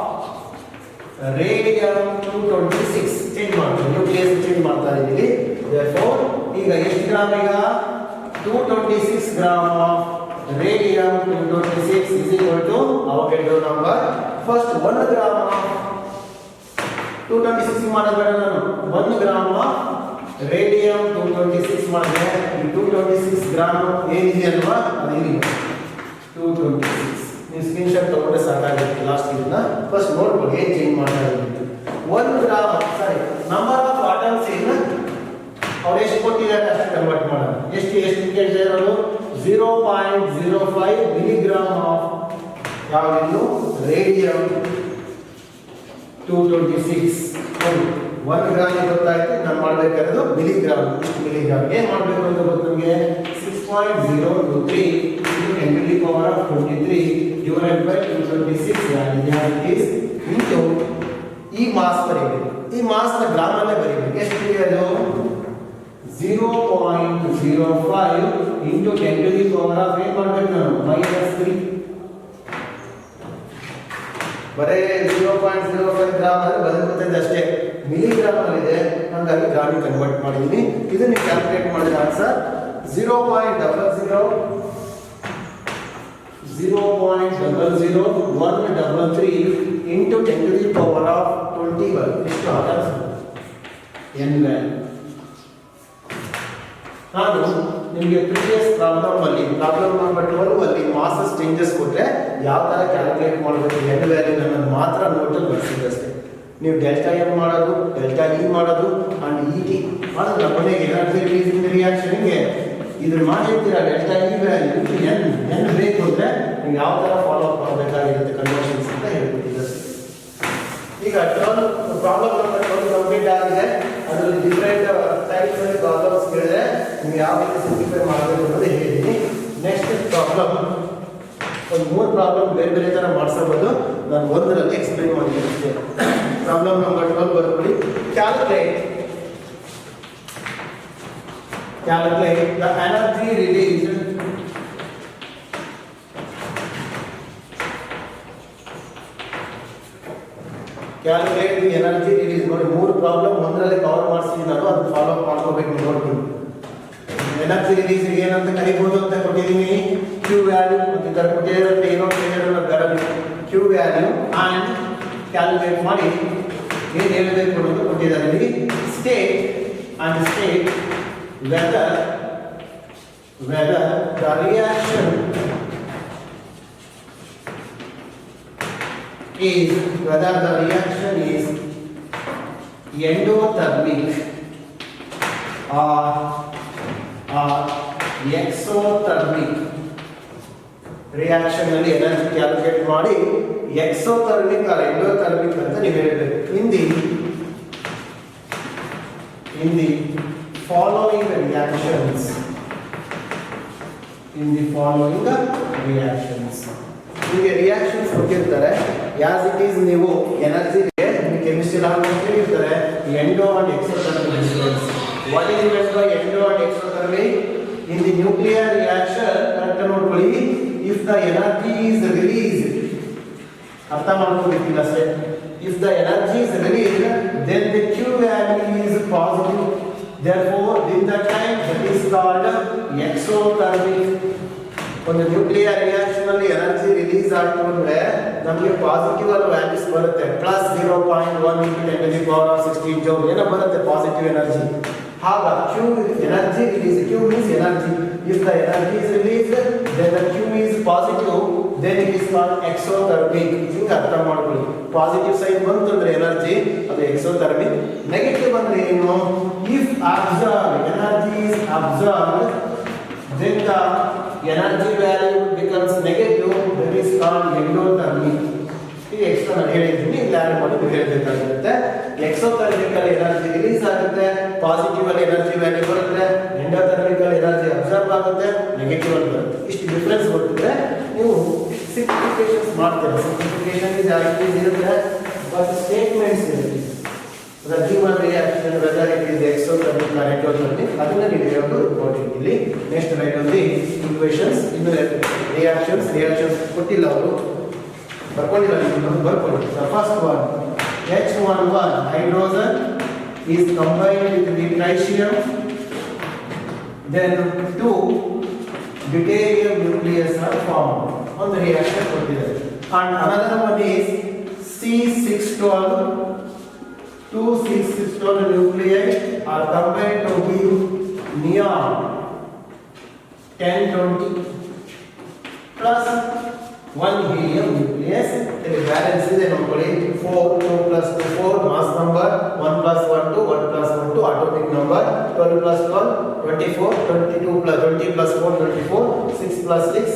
ರೇಡಿಯಂ 226 ಚೇಂಜ್ ಮಾಡ್ತೀವಿ ನ್ಯೂಕ್ಲಿಯಸ್ ಚೇಂಜ್ ಮಾಡ್ತಾ ಇದ್ದೀವಿ therefore ಈಗ ಎಷ್ಟು ಗ್ರಾಮ್ ಈಗ 226 gram of radium 226 is equal to Avogadro number first 1 gram of 226 ಮಾಡಬೇಡ ನಾನು 1 ಗ್ರಾಮ್ ಆಫ್ ರೇಡಿಯಂ 226 ಮಾಡಿದ್ರೆ 226 ಗ್ರಾಮ್ ಏನಿದೆ ಅಲ್ವಾ ಅದು ಇಲ್ಲಿ 226 ನೀವು ಸ್ಕ್ರೀನ್ ಶಾಟ್ ತಗೊಂಡ್ರೆ ಸಾಕಾಗುತ್ತೆ ಲಾಸ್ಟ್ ಇದನ್ನ ಫಸ್ಟ್ ನೋಡ್ಕೊಳ್ಳಿ ಏನು ಚೇಂಜ್ ಮಾಡ್ತಾ ಇದ್ದೀವಿ 1 gram sorry number of atoms ಇನ್ ಅವ್ರು ಎಷ್ಟು ಕೊಟ್ಟಿದ್ದಾರೆ ಅಷ್ಟು ಕನ್ವರ್ಟ್ ಮಾಡೋಣ ಎಷ್ಟು ಕೇಳ್ತಾ ಇರೋದು 0.05 ಮಿಲಿಗ್ರಾಮ್ ಆಫ್ ಯಾವುದು ರೇಡಿಯಂ 226 1 ಗ್ರಾಮ್ ಗೊತ್ತಾಯ್ತು ನಾನು ಮಾಡಬೇಕಾದ್ರೆ ಮಿಲಿಗ್ರಾಮ್ ಇಷ್ಟು ಮಿಲಿಗ್ರಾಮ್ ಏನು ಮಾಡಬೇಕು ಅಂತ ಗೊತ್ತು ನಮಗೆ 6.023 10 to the power of 23 divided by 226 and is into ಈ ಮಾಸ್ ಬರೀಬೇಕು ಈ ಮಾಸ್ ನ ಗ್ರಾಮ್ ಅಲ್ಲೇ ಬರೀಬೇಕು ಎಷ್ಟು ಇದೆ ಅದು 0.05 into 10 to the power of ಏನು ಮಾಡಬೇಕು ನಾನು -3 ಬರೇ 0.05 ಗ್ರಾಮ್ ಅಂದ್ರೆ ಬದಲಾಗುತ್ತೆ ಅಷ್ಟೇ ಮಿಲಿಗ್ರಾಮ್ ಅಲ್ಲಿ ಇದೆ ಹಾಗಾಗಿ ಗ್ರಾಮ್ ಕನ್ವರ್ಟ್ ಮಾಡಿದೀನಿ ಇದನ್ನ ಕ್ಯಾಲ್ಕುಲೇಟ್ ಮಾಡಿದ answer 0.00133 into 10 to the power of 21 ಎಷ್ಟು ಆಟಮ್ಸ್ n ವ್ಯಾಲ್ಯೂ ನಾನು ನಿಮಗೆ ಪ್ರೀವಿಯಸ್ ಪ್ರಾಬ್ಲಮ್ ನಂಬರ್ 12 ಅಲ್ಲಿ ಮಾಸಸ್ ಚೇಂಜಸ್ ಕೊಟ್ಟರೆ ಯಾವ ತರ ಕ್ಯಾಲ್ಕುಲೇಟ್ ಮಾಡಬೇಕು n ವ್ಯಾಲ್ಯೂ ನಾನು ಮಾತ್ರ ನೋಟಲ್ಲಿ ಬರ್ಸಿದ್ದೆ ಅಷ್ಟೇ ನೀವು ಡೆಲ್ಟಾ m ಮಾಡೋದು ಡೆಲ್ಟಾ e ಮಾಡೋದು ಅಂಡ್ et ಮಾಡೋದು ಕೊನೆಗೆ ಎನರ್ಜಿ ರಿಲೀಸಿಂಗ್ ರಿಯಾಕ್ಷನ್ಗೆ ಇದನ್ನ ಮಾಡಿರ್ತೀರಾ ಡೆಲ್ಟಾ e ವ್ಯಾಲ್ಯೂ n ಬೇಕು ಅಂದ್ರೆ ನೀವು ಯಾವ ತರ ಫಾಲೋ ಅಪ್ ಮಾಡಬೇಕಾಗಿರುತ್ತೆ ಕನ್ವರ್ಷನ್ಸ್ ಅಂತ ಹೇಳ್ಬಿಟ್ಟಿದ್ದೆ ಈಗ ಪ್ರಾಬ್ಲಮ್ ನಂಬರ್ 12 ಕಂಪ್ಲೀಟ್ ಆಗಿದೆ ಅದರಲ್ಲಿ ಡಿಫರೆಂಟ್ ಟೈಪ್ಸ್ ಆಫ್ ಪ್ರಾಬ್ಲಮ್ಸ್ ಗಳಿದೆ ನೀವು ಯಾವ ರೀತಿ ಸಿಂಪ್ಲಿಫೈ ಮಾಡಬೇಕು ಅನ್ನೋದು ಹೇಳಿದ್ದೀನಿ ನೆಕ್ಸ್ಟ್ ಪ್ರಾಬ್ಲಮ್ ಒಂದು 3 ಪ್ರಾಬ್ಲಮ್ ಬೇರೆ ತರ ಮಾಡಿಸಬಹುದು ನಾನು ಒಂದರಲ್ಲಿ ಎಕ್ಸ್ಪ್ಲೈನ್ ಮಾಡಿದ್ದೀನಿ ಅಷ್ಟೇ ಪ್ರಾಬ್ಲಮ್ ನಂಬರ್ 12 ಬರ್ಕೊಳ್ಳಿ calculate the energy released calculate the energy release ನೋಡಿ 3 ಪ್ರಾಬ್ಲಮ್ ಒಂದರಲ್ಲಿ ಕವರ್ ಮಾಡಿಸಿದ್ದೀನಿ ನಾನು ಅದು ಫಾಲೋ ಅಪ್ ಮಾಡ್ಕೋಬೇಕು ನೋಡ್ತೀನಿ ಎನರ್ಜಿ ರಿಲೀಸ್ ಏನಂತ ಕರಿಬಹುದು ಅಂತ ಕೊಟ್ಟಿದ್ದೀನಿ ಕ್ಯೂ ವ್ಯಾಲ್ಯೂ ಮತ್ತು ಇದರ ಕೊಟ್ಟಿರೋದು ಏನೋ ಕೇಳಿರೋದು ಗರಬಿ ಕ್ಯೂ ವ್ಯಾಲ್ಯೂ ಅಂಡ್ ಕ್ಯಾಲ್ಕುಲೇಟ್ ಮಾಡಿ ಏನು ಹೇಳಬೇಕು ಅನ್ನೋದು ಕೊಟ್ಟಿದ್ದಾರೆ ಇಲ್ಲಿ state whether the reaction is endothermic or exothermic reaction ಅಲ್ಲಿ ಎನರ್ಜಿ ಕ್ಯಾಲ್ಕುಲೇಟ್ ಮಾಡಿ exothermic or endothermic ಅಂತ ನೀವು ಹೇಳಬೇಕು in the following reactions ನಿಮಗೆ ರಿಯಾಕ್ಷನ್ಸ್ ಕೊಟ್ಟಿರ್ತಾರೆ ಯಾಸ್ ಇಟ್ ಈಸ್ ನೀವು ಎನರ್ಜಿ ಕೆಮಿಸ್ಟ್ರಿ ಲ್ಯಾಬ್ ಇರ್ತಾರೆ endo and exothermic difference what is meant by endo and exothermic in the nuclear reaction correct ನೋಡ್ಕೊಳ್ಳಿ if the energy is released ಅರ್ಥ ಮಾಡ್ಕೋಬೇಕಿಲ್ಲ sir if the energy is released then the Q value is positive therefore in that time that is called exothermic ಒಂದು ನ್ಯೂಕ್ಲಿಯರ್ ರಿಯಾಕ್ಷನ್ ಅಲ್ಲಿ ಎನರ್ಜಿ ರಿಲೀಸ್ ಆಯ್ತು ಅಂದ್ರೆ ನಮಗೆ ಪಾಸಿಟಿವ್ ಅಲ್ಲಿ ವ್ಯಾಲ್ಯೂಸ್ ಬರುತ್ತೆ plus 0.1 into 10 to the power of 16 joule ಏನೋ ಬರುತ್ತೆ ಪಾಸಿಟಿವ್ ಎನರ್ಜಿ ಆಗ Q energy release Q means energy if the energy is released then the Q is positive then it is called exothermic ಹಿಂಗ ಅರ್ಥ ಮಾಡ್ಕೊಳ್ಳಿ ಪಾಸಿಟಿವ್ ಸೈಡ್ ಬಂತು ಅಂದ್ರೆ ಎನರ್ಜಿ ಅದು ಎಕ್ಸೋಥರ್ಮಿಕ್ ನೆಗೆಟಿವ್ ಅಂದ್ರೆ ಏನು if absorbed energy is absorbed then the energy value becomes negative that is called endothermic ಇದು ಎಕ್ಸ್ಟ್ರಾ ನಾನು ಹೇಳಿದ್ದೀನಿ ಇಲ್ಲ ಯಾರು ಮಾಡಿ ಹೇಳಬೇಕಾಗುತ್ತೆ ಎಕ್ಸೋಥರ್ಮಿಕ್ ಅಲ್ಲಿ ಎನರ್ಜಿ ರಿಲೀಸ್ ಆಗುತ್ತೆ ಪಾಸಿಟಿವ್ ಅಲ್ಲಿ ಎನರ್ಜಿ ವ್ಯಾಲ್ಯೂ ಬರುತ್ತೆ ಎಂಡೋಥರ್ಮಿಕ್ ಅಲ್ಲಿ ಎನರ್ಜಿ ಅಬ್ಸರ್ವ್ ಆಗುತ್ತೆ ನೆಗೆಟಿವ್ ಅಲ್ಲಿ ಬರುತ್ತೆ ಇಷ್ಟು ಡಿಫರೆನ್ಸ್ ಗೊತ್ತಿದ್ರೆ ನೀವು ಸಿಂಪ್ಲಿಫಿಕೇಶನ್ಸ್ ಮಾಡ್ತೀರಾ ಸಿಂಪ್ಲಿಫಿಕೇಶನ್ ಇಸ್ ಆಕ್ಚುಲಿ ಇರುತ್ತೆ ಬಟ್ ಸ್ಟೇಟ್ಮೆಂಟ್ಸ್ ಇರುತ್ತೆ the given reaction whether it is exothermic or endothermic ಅದನ್ನ ನೀವು ಹೇಳೋದು ಇಂಪಾರ್ಟೆಂಟ್ ಇಲ್ಲಿ next write on the equations ಇನ್ನು ರಿಯಾಕ್ಷನ್ಸ್ ಕೊಟ್ಟಿಲ್ಲ ಅವರು ಬರ್ಕೊಂಡಿಲ್ಲ ನೀವು ಬರ್ಕೊಳ್ಳಿ the first one H11 hydrogen is combined with the tritium then two deuterium nucleus are formed on the reaction ಕೊಟ್ಟಿದ್ದಾರೆ and another one is C612 two C612 nuclei are combined to give neon 1020 plus 1 helium nucleus. ಇಲ್ಲಿ ಬ್ಯಾಲೆನ್ಸ್ ಇದೆ ನೋಡ್ಕೊಳ್ಳಿ, 4 2 plus 2 4 mass number, 1 plus 1 2 1 plus 1 2 atomic number, 12 plus 12 24 22 plus 20 plus 4 24 6 plus 6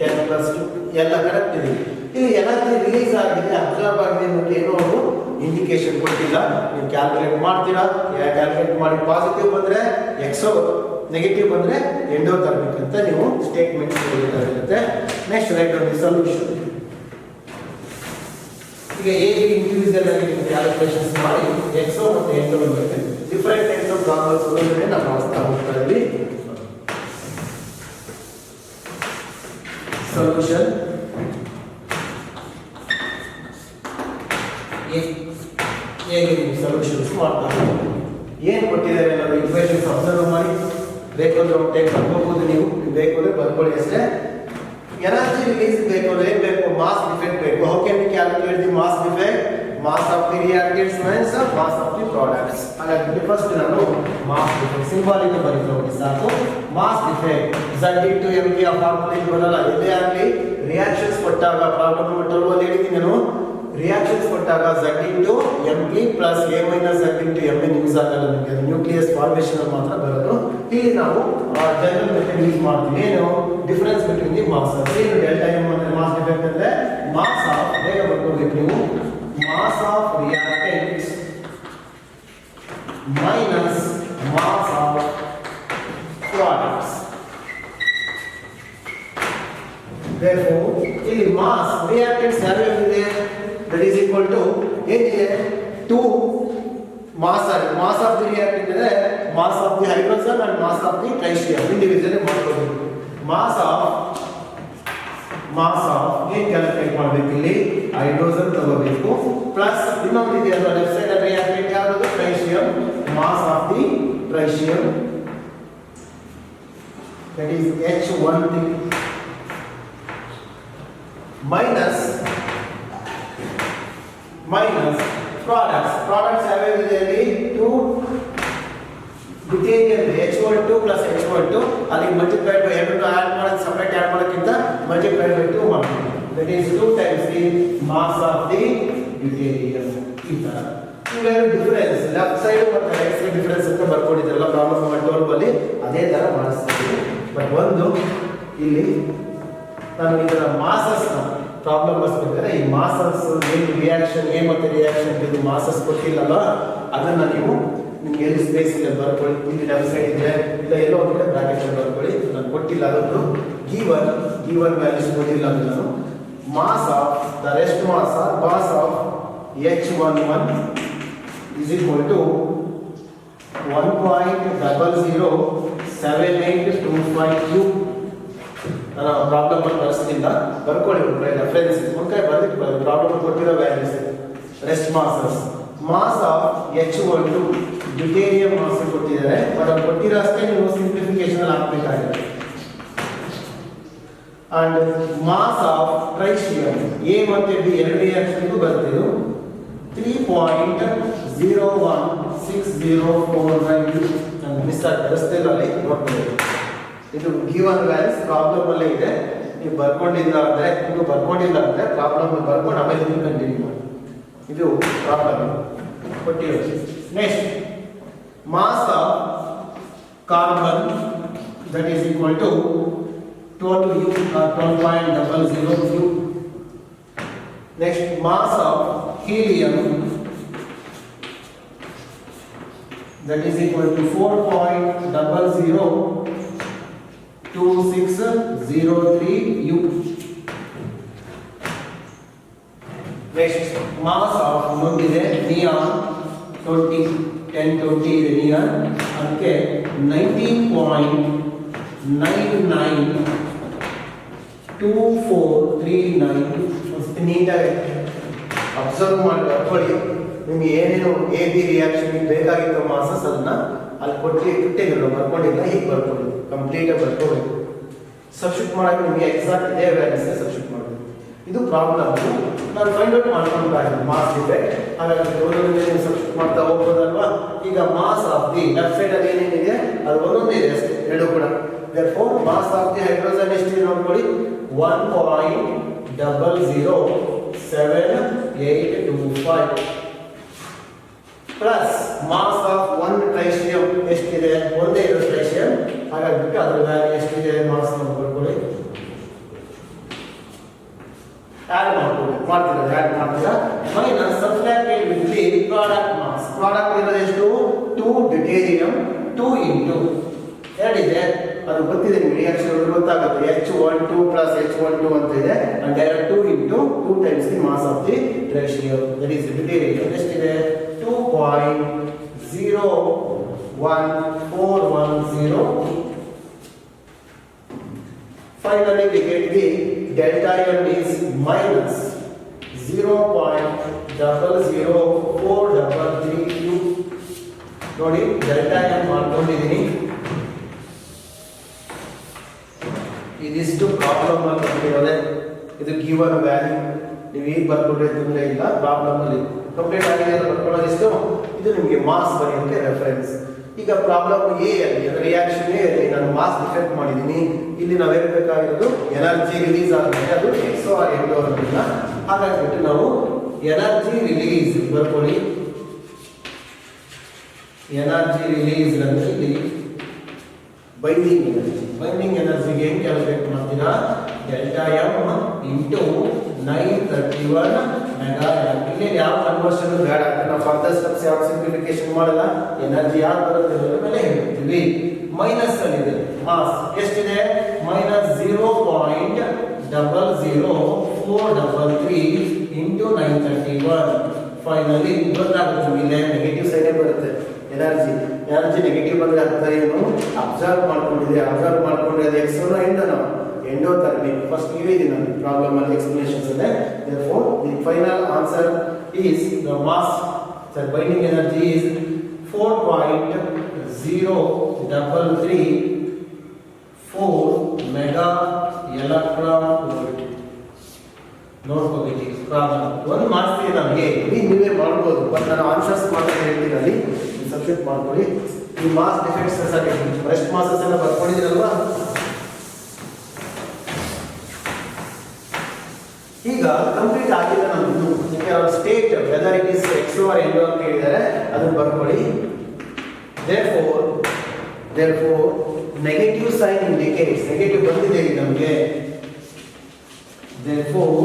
10 plus 2 ಎಲ್ಲ ಕರೆಕ್ಟ್ ಇದೆ. ಇಲ್ಲಿ ಎನರ್ಜಿ ರಿಲೀಸ್ ಆಗಿದೆ, ಅಬ್ಸರ್ವ್ ಆಗಿದೆ ಅನ್ನೋದು ಏನೋ ಅವರು ಇಂಡಿಕೇಶನ್ ಕೊಟ್ಟಿಲ್ಲ. ನೀವು ಕ್ಯಾಲ್ಕುಲೇಟ್ ಮಾಡ್ತೀರಾ, ಕ್ಯಾಲ್ಕುಲೇಟ್ ಮಾಡಿ ಪಾಸಿಟಿವ್ ಬಂದ್ರೆ ಎಕ್ಸೋ, ನೆಗೆಟಿವ್ ಬಂದ್ರೆ ಎಂಡೋಥರ್ಮಿಕ್ ಅಂತ ನೀವು ಸ್ಟೇಟ್ಮೆಂಟ್ ಕೊಡಬೇಕಾಗಿರುತ್ತೆ. Next write on the solution. ಈಗ ಹೇಗೆ ಇಂಡಿವಿಜುವಲ್ ಆಗಿ ನೀವು ಕ್ಯಾಲ್ಕುಲೇಷನ್ಸ್ ಮಾಡಿ ಎಕ್ಸೋ ಮತ್ತು endo different types of problems ನಾವು ಮಾಡ್ತಾ ಹೋಗ್ತಾ ಇದ್ದೀವಿ. ಸೊಲ್ಯೂಷನ್ ಹೇಗೆ ನೀವು ಸೊಲ್ಯೂಷನ್ಸ್ ಮಾಡ್ತಾ ಹೋಗ್ತೀವಿ. ಏನು ಕೊಟ್ಟಿದ್ದಾರೆ ನಾವು ಇಕ್ವೇಷನ್ಸ್ ಅಬ್ಸರ್ವ್ ಮಾಡಿ, ಬೇಕು ಅಂದ್ರೆ ಒಂದು ಟೈಪ್ ಬರ್ಕೋಬಹುದು, ನೀವು ಬೇಕು ಅಂದ್ರೆ ಬರ್ಕೊಳ್ಳಿ ಅಷ್ಟೇ. ಎನರ್ಜಿ ರಿಲೀಸ್ ಬೇಕು ಅಂದ್ರೆ ಏನ್ ಬೇಕು, ಮಾಸ್ ಡಿಫೆಕ್ಟ್ ಬೇಕು. How can we calculate the mass defect? Mass of the reactants minus mass of the products. ಹಾಗಾಗಿ ಫಸ್ಟ್ ನಾನು ಮಾಸ್ ಡಿಫೆಕ್ಟ್ ಸಿಂಬಾಲಿಕ್ ಬರೀತಾ ಹೋಗಿ ಸಾಕು. Mass defect Z into mp ಆ ಫಾರ್ಮುಲಾ ಬರಲ್ಲ. ಎಲ್ಲೇ ಆಗಲಿ ರಿಯಾಕ್ಷನ್ಸ್ ಕೊಟ್ಟಾಗ ಪ್ರಾಬ್ಲಮ್ ಟರ್ಮ್ ಅಲ್ಲಿ ಹೇಳಿದ್ದೀನಿ ನಾನು, ರಿಯಾಕ್ಷನ್ಸ್ ಕೊಟ್ಟಾಗ Z into mp plus a minus Z into mn use ಆಗಲ್ಲ, ನಿಮಗೆ ನ್ಯೂಕ್ಲಿಯಸ್ ಫಾರ್ಮೇಷನ್ ಅಲ್ಲಿ ಮಾತ್ರ ಬರೋದು. ಇಲ್ಲಿ ನಾವು ಜನರಲ್ ಮೆಥಡ್ ಯೂಸ್ ಮಾಡ್ತೀವಿ. ಏನು ಡಿಫರೆನ್ಸ್ ಬಿಟ್ವೀನ್ ದಿ ಮಾಸ್, ಏನು ಡೆಲ್ಟಾ m ಅಂದ್ರೆ ಮಾಸ್ ಡಿಫೆಕ್ಟ್ ಅಂದ್ರೆ ಮಾಸ್ ಆಫ್, ಬೇಗ ಬರ್ಕೋಬೇಕು ನೀವು, mass of reactants minus mass of products. therefore ಇಲ್ಲಿ ಮಾಸ್ ರಿಯಾಕ್ಟೆಂಟ್ಸ್ ಯಾವ್ಯಾವ ಇದೆ, that is equal to ಏನಿದೆ 2 ಮಾಸ್ ಆಫ್ ದಿ ರಿಯಾಕ್ಟೆಂಟ್ ಇದೆ mass of the hydrogen and mass of the tritium individually ಮಾಡ್ಕೋಬೇಕು. ಮಾಸ್ ಆಫ್ ಏನ್ ಕ್ಯಾಲ್ಕುಲೇಟ್ ಮಾಡಬೇಕು, ಇಲ್ಲಿ ಹೈಡ್ರೋಜನ್ ತಗೋಬೇಕು ಪ್ಲಸ್ ಇನ್ನೊಂದು ಇದೆ ಅಲ್ವಾ ಲೆಫ್ಟ್ ಸೈಡ್ ಅಲ್ಲಿ ರಿಯಾಕ್ಟೆಂಟ್ ಯಾವುದು, tritium, mass of the tritium that is H1 minus products ಯಾವ್ಯಾವ ಇದೆ ಅಲ್ಲಿ 2 ಡ್ಯೂಟೇರಿಯಂ H12 plus H12 ಅಲ್ಲಿ ಮಲ್ಟಿಪ್ಲೈಡ್ ಬೈ ಎರಡು ಆಡ್ ಮಾಡೋದು ಸಪರೇಟ್ ಆಡ್ ಮಾಡೋಕ್ಕಿಂತ ಮಲ್ಟಿಪ್ಲೈಡ್ ಬೈ 2 ಮಾಡ್ತೀವಿ. that is 2 times the mass of the deuterium. ಈ ತರ ಇವೆರಡು ಡಿಫರೆನ್ಸ್ ಲೆಫ್ಟ್ ಸೈಡ್ ಮತ್ತು ರೈಟ್ ಸೈಡ್ ಡಿಫರೆನ್ಸ್ ಅಂತ ಬರ್ಕೊಂಡಿದ್ರಲ್ಲ ಪ್ರಾಬ್ಲಮ್ 12 ಅಲ್ಲಿ ಅದೇ ತರ ಮಾಡಿಸ್ತೀವಿ. ಬಟ್ ಒಂದು ಇಲ್ಲಿ ನಾನು ಇದರ ಮಾಸಸ್ ಪ್ರಾಬ್ಲಮ್ ಬರ್ಸ್ಬೇಕಾದ್ರೆ ಈ ಮಾಸಸ್ ಏನು ರಿಯಾಕ್ಷನ್ ಎ ಮತ್ತು ರಿಯಾಕ್ಷನ್ ಇದು ಮಾಸಸ್ ಕೊಟ್ಟಿಲ್ಲಲ್ಲ, ಅದನ್ನ ನೀವು ನಿಮ್ಗೆ ಎಲ್ಲಿ ಸ್ಪೇಸ್ ಇದೆ ಬರ್ಕೊಳ್ಳಿ. ಇಲ್ಲಿ ಲೆಫ್ಟ್ ಸೈಡ್ ಇದೆ ಇಲ್ಲ ಎಲ್ಲೋ ಒಂದು ಕಡೆ ಬ್ರಾಕೆಟ್ ಬರ್ಕೊಳ್ಳಿ. ನಾನು ಕೊಟ್ಟಿಲ್ಲ ಅದೊಂದು ಗಿವನ್ ವ್ಯಾಲ್ಯೂಸ್ ಕೊಟ್ಟಿಲ್ಲ ಅದು ನಾನು. Mass of the rest mass of H11 is equal to 1.007825 ನಾನು ಪ್ರಾಬ್ಲಮ್ ಅಲ್ಲಿ ಬರ್ಸ್ತಿಲ್ಲ, ಬರ್ಕೊಳ್ಳಿ ರೆಫರೆನ್ಸ್ ಒಂದು ಕೈ ಬರ್ದಿಟ್ಟು ಪ್ರಾಬ್ಲಮ್ ಕೊಟ್ಟಿರೋ values. Rest mass of H12 deuterium mass ಕೊಟ್ಟಿದ್ದಾರೆ, ಬಟ್ ಅವ್ರು ಕೊಟ್ಟಿರೋ ಅಷ್ಟೇ ನೀವು ಸಿಂಪ್ಲಿಫಿಕೇಶನ್ ಅಲ್ಲಿ ಹಾಕಬೇಕಾಗಿದೆ. And mass of tritium A ಮತ್ತು ಬಿ ಎರಡು ರಿಯಾಕ್ಷನ್ಗೂ ಬರ್ತಿದ್ದು 3.016049 ಮಿಸ್ ಆಗ್ತಿಲ್ಲ ಅಲ್ಲಿ ನೋಡ್ಬೋದು. ಇದು ಗಿವನ್ ವ್ಯಾಲ್ಯೂಸ್ ಪ್ರಾಬ್ಲಮ್ ಅಲ್ಲೇ ಇದೆ. ನೀವು ಬರ್ಕೊಂಡಿಲ್ಲ ಅಂದ್ರೆ ಪ್ರಾಬ್ಲಮ್ ಬರ್ಕೊಂಡು ಆಮೇಲೆ ಕಂಟಿನ್ಯೂ ಮಾಡಿ. ಇದು ಪ್ರಾಬ್ಲಮ್ ಕೊಟ್ಟಿರೋದು. Next mass of carbon that is equal to 12U 12.00U. Next mass of helium that is equal to 4.002603U. Next mass of nodide neon 1020 ಇದೆ neon, ಅದಕ್ಕೆ 19.992439 ನೀಟಾಗಿ ಅಬ್ಸರ್ವ್ ಮಾಡಿ ಬರ್ಕೊಳ್ಳಿ. ನಿಮ್ಗೆ ಏನೇನು ಎ ಬಿ ರಿಯಾಕ್ಷನ್ ಬೇಕಾಗಿತ್ತು ಮಾಸಸ್ ಅದನ್ನ ಅಲ್ಲಿ ಕೊಟ್ಟಿದ್ರು ಬರ್ಕೊಂಡಿಲ್ಲ, ಹೀಗೆ ಬರ್ಕೊಳ್ಳಿ ಕಂಪ್ಲೀಟಾಗಿ ಬರ್ಕೋಬೇಕು. ಸಬ್ಸ್ಟಿಟ್ಯೂಟ್ ಮಾಡೋಕೆ ನಿಮಗೆ ಎಕ್ಸಾಕ್ಟ್ ಇದೇ ವ್ಯಾಲ್ಯೂಸ್ ಸಬ್ಸ್ಟಿಟ್ಯೂಟ್ ಮಾಡಬೇಕು. ಇದು ಪ್ರಾಬ್ಲಮ್ ನಾನು ಫೈಂಡ್ ಔಟ್ ಮಾಡ್ಕೊಂಡಾಗಿದೆ ಮಾಸ್ ಡಿಫೆಕ್ಟ್. ಹಾಗಾಗಿ ನೀವು ಸಬ್ಸ್ಟಿಟ್ಯೂಟ್ ಮಾಡ್ತಾ ಹೋಗ್ಬೋದಲ್ವಾ. ಈಗ mass of the left side ಅಲ್ಲಿ ಏನೇನಿದೆ ಅದು ಒಂದೊಂದೇ ಇದೆ ಅಷ್ಟೇ, ಎರಡು ಕೂಡ therefore mass of the hydrogen ಎಷ್ಟಿದೆ ನೋಡ್ಕೊಳ್ಳಿ 1.00785 ಪ್ಲಸ್ ಮಾಸ್ ಆಫ್ ಒನ್ ಟ್ರೈಶಿಯಂ ಎಷ್ಟಿದೆ ಒಂದೇ ಇರೋ ಟ್ರೈಶಿಯಂ ಹಾಗಾಗಿ ಅದರ ವ್ಯಾಲ್ಯೂ ಎಷ್ಟಿದೆ ಮಾಸ್ ನೋಡ್ಕೊಳ್ಳಿ ಆಡ್ ಮಾಡ್ತೀರಾ minus subtracted with the product mass product ಇರೋದು ಎಷ್ಟು 2 ಡ್ಯೂಟೇರಿಯಂ 2 ಇಂಟು ಏನಿದೆ ಅದು ಗೊತ್ತಿದೆ ನಿಮಗೆ ರಿಯಾಕ್ಷನ್ ಗೊತ್ತಾಗುತ್ತೆ H12 plus H12 ಅಂತ ಇದೆ and there are 2 into 2 times the mass of the tritium that is deuterium ಎಷ್ಟಿದೆ 2.01410 finally we get the delta M is minus 0.00433 ನೋಡಿ delta M ಮಾಡ್ಕೊಂಡಿದ್ದೀನಿ ಇದಿಷ್ಟು ಪ್ರಾಬ್ಲಮ್ ಅಂತ ಹೇಳಿರೋದೆ ಇದು ಗಿವನ್ ವ್ಯಾಲ್ಯೂ ನೀವು ಈಗ ಬರ್ಕೊಂಡ್ರೆ ತೊಂದರೆ ಇಲ್ಲ ಪ್ರಾಬ್ಲಮ್ ಅಲ್ಲಿ ಕಂಪ್ಲೀಟ್ ಆಗಿದೆ ಅಂತ ಬರ್ಕೊಳ್ಳೋದಿಷ್ಟು ಇದು ನಿಮಗೆ ಮಾಸ್ ಬರೆಯೋಕ್ಕೆ ರೆಫರೆನ್ಸ್ ಈಗ ಪ್ರಾಬ್ಲಮ್ ಎ ಅಲ್ಲಿ ಅಂದ್ರೆ ರಿಯಾಕ್ಷನ್ ಎ ಅಲ್ಲಿ ನಾನು ಮಾಸ್ ಡಿಫೆಕ್ಟ್ ಮಾಡಿದ್ದೀನಿ ಇಲ್ಲಿ ನಾವು ಹೇಳ್ಬೇಕಾಗಿರೋದು ಎನರ್ಜಿ ರಿಲೀಸ್ ಆಗುತ್ತೆ ಅದು ಎಕ್ಸೋ ಆರ್ ಎಂಡೋ ಅನ್ನೋದಿಲ್ಲ ಹಾಗಾಗಿ ನಾವು ಎನರ್ಜಿ ರಿಲೀಸ್ ಬರ್ಕೊಳ್ಳಿ ಎನರ್ಜಿ ರಿಲೀಸ್ ಅಂದ್ರೆ ಇಲ್ಲಿ ಬೈಂಡಿಂಗ್ ಎನರ್ಜಿಗೆ ಏನು ಕ್ಯಾಲ್ಕುಲೇಟ್ ಮಾಡ್ತೀರಾ ಡೆಲ್ಟಾ ಎಂ ಇಂಟು 931 ಮೆಗಾ ಇಲ್ಲಿ ಯಾವ ಕನ್ವರ್ಷನ್ ಬೇಡ ನಾವು ಫರ್ದರ್ ಸ್ಟೆಪ್ಸ್ ಯಾವ ಸಿಂಪ್ಲಿಫಿಕೇಶನ್ ಮಾಡಲ್ಲ ಎನರ್ಜಿ ಯಾರು ಬರುತ್ತೆ ಅನ್ನೋದ್ರ ಮೇಲೆ ಹೇಳ್ತೀವಿ ಮೈನಸ್ ಅಲ್ಲಿ ಇದೆ ಮಾಸ್ ಎಷ್ಟಿದೆ ಮೈನಸ್ 0.00433 ಇಂಟು 931 ಫೈನಲಿ ಗೊತ್ತಾಗುತ್ತೆ ಇಲ್ಲಿ ನೆಗೆಟಿವ್ ಸೈಡ್ ಬರುತ್ತೆ ಎನರ್ಜಿ ನೆಗೆಟಿವ್ ಬಂದ್ರೆ ಅರ್ಥ ಏನು ಅಬ್ಸರ್ವ್ ಮಾಡ್ಕೊಂಡಿದೆ ಅದು ಎಕ್ಸೋ ಎಂಡೋಥರ್ಮಿಕ್ ಫಸ್ಟ್ ಹೇಳಿದೆ ನಾನು ಪ್ರಾಬ್ಲಮ್ ಅಲ್ಲಿ ಎಕ್ಸ್ಪ್ಲನೇಷನ್ಸ್ ಇದೆ therefore the final answer is the mass the binding energy is 4.0334 mega electron volt ನೋಡ್ಕೋಬೇಕು ಪ್ರಾಬ್ಲಮ್ ಒಂದು ಮಾಡ್ತೀವಿ ನಮಗೆ ನೀವೇ ಮಾಡ್ಬೋದು ಬಟ್ ನಾನು ಆನ್ಸರ್ಸ್ ಮಾತ್ರ ಹೇಳ್ತೀನಿ ಅಲ್ಲಿ ಸಬ್ಸ್ಟಿಟ್ಯೂಟ್ ಮಾಡ್ಕೊಳ್ಳಿ ಈ ಮಾಸ್ ಡಿಫೆಕ್ಟ್ಸ್ ಬ್ರೆಸ್ಟ್ ಮಾಸಸ್ ಎಲ್ಲ ಬರ್ಕೊಂಡಿದ್ದೀರಲ್ವಾ ಈಗ ಕಂಪ್ಲೀಟ್ ಆಗಿಲ್ಲ ನಮ್ಮದು ಯಾಕೆ state whether it is exo or endo ಅಂತ ಹೇಳಿದ್ದಾರೆ ಅದನ್ನು ಬರ್ಕೊಳ್ಳಿ therefore negative sign indicates negative ಬಂದಿದೆ ಈಗ ನಮಗೆ therefore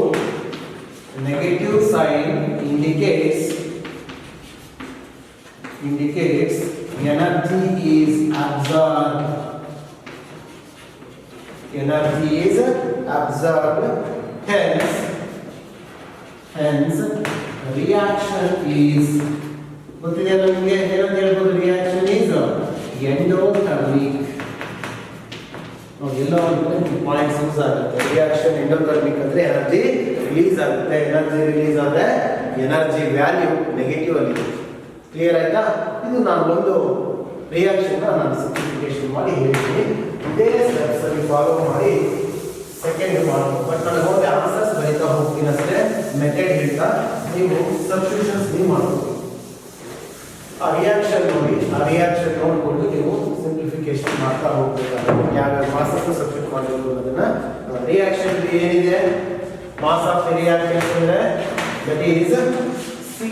negative sign indicates energy is absorbed hence reaction is ಗೊತ್ತಿದೆ ನಮಗೆ ಏನಂತ ಹೇಳ್ಬೋದು ರಿಯಾಕ್ಷನ್ is endothermic ಎಲ್ಲ ಒಂದು ಪಾಯಿಂಟ್ಸ್ ಯೂಸ್ ಆಗುತ್ತೆ ರಿಯಾಕ್ಷನ್ ಎಂಡೋಥರ್ಮಿಕ್ ಅಂದ್ರೆ ಎನರ್ಜಿ ರಿಲೀಸ್ ಆಗುತ್ತೆ ಆದ್ರೆ ಎನರ್ಜಿ ವ್ಯಾಲ್ಯೂ ನೆಗೆಟಿವ್ ಅಲ್ಲಿ ಕ್ಲಿಯರ್ ಆಯ್ತಾ ಇದು ನಾನು ಒಂದು ರಿಯಾಕ್ಷನ್ ನಾನು ಸಿಂಪ್ಲಿಫಿಕೇಶನ್ ಮಾಡಿ ಹೇಳ್ತೀನಿ ಇದೇ ಸ್ಟೆಪ್ಸ್ ಅಲ್ಲಿ ಫಾಲೋ ಮಾಡಿ ಸೆಕೆಂಡ್ ಮಾಡ್ಬೋದು ಬಟ್ ನಾನು ಹೋಗಿ ಆನ್ಸರ್ಸ್ ಬರೀತಾ ಹೋಗ್ತೀನಿ ಅಷ್ಟೇ ಮೆಥಡ್ ಹೇಳ್ತಾ ನೀವು ಸಬ್ಸ್ಟಿಟ್ಯೂಷನ್ಸ್ ನೀವು ಮಾಡ್ಬೋದು ಆ ರಿಯಾಕ್ಷನ್ ನೋಡಿಕೊಂಡು ನೀವು ಸಿಂಪ್ಲಿಫಿಕೇಶನ್ ಮಾಡ್ತಾ ಹೋಗ್ಬೇಕಾದ್ರೆ ಯಾವ್ಯಾವ ಮಾಸಸ್ ಸಬ್ಸ್ಟಿಟ್ಯೂಟ್ ಮಾಡಬಹುದು ಅದನ್ನ ರಿಯಾಕ್ಷನ್ ಏನಿದೆ ಮಾಸ್ ಆಫ್ ರಿಯಾಕ್ಷನ್ ಅಂದ್ರೆ ದಟ್ ಈಸ್ ಸಿ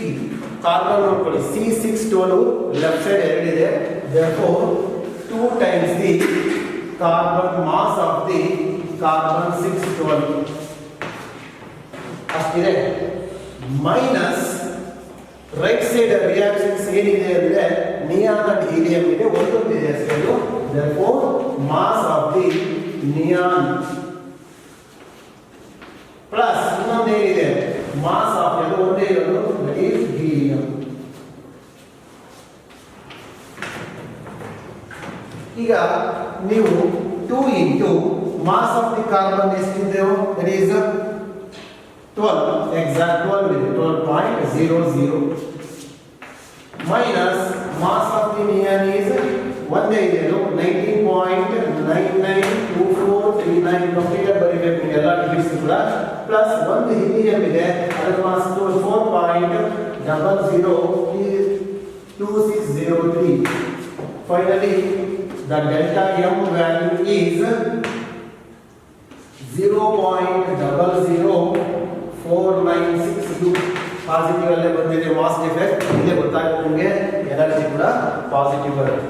ಕಾರ್ಬನ್ ನೋಡ್ಕೊಳ್ಳಿ C612 ಲೆಫ್ಟ್ ಸೈಡ್ 2 ಇದೆ therefore 2 times the carbon mass of the carbon 612 ಅಷ್ಟಿದೆ ಮೈನಸ್ ರೈಟ್ ಸೈಡ್ ರಿಯಾಕ್ಷನ್ಸ್ ಏನಿದೆ ಅಂದ್ರೆ ನಿಯಾನ್ ಅಂಡ್ ಹೀಲಿಯಂ ಇದೆ ಒಂದೊಂದಿದೆ ಅಷ್ಟೇ therefore mass of the neon plus ಇನ್ನೊಂದು ಏನಿದೆ ಮಾಸ್ ಆಫ್ ಅದು ಒಂದೇ ಇರೋದು ದಟ್ ಈಸ್ ಹೀಲಿಯಂ ಈಗ ನೀವು 2 into mass of the carbon ಎಷ್ಟಿದೆಯೋ ದಟ್ ಈಸ್ 12 exact 12 ಇದೆ 12.00 minus mass of the neon is ಒಂದೇ ಇದೆ 19.992439 ಕಂಪ್ಲೀಟ್ ಬರೀಬೇಕು ಎಲ್ಲ ಡಿಜಿಟ್ಸ್ ಕೂಡ ಪ್ಲಸ್ ಒಂದು ಹೀಲಿಯಂ ಇದೆ ಅದರ mass 4.002603 finally the delta M value is 0.00496 positive ಅಲ್ಲೇ ಬಂದಿದೆ ಮಾಸ್ ಡಿಫೆಕ್ಟ್. ಇಲ್ಲೇ ಗೊತ್ತಾಗುತ್ತೆ ನಿಮಗೆ ಎನರ್ಜಿ ಕೂಡ ಪಾಸಿಟಿವ್ ಬರುತ್ತೆ.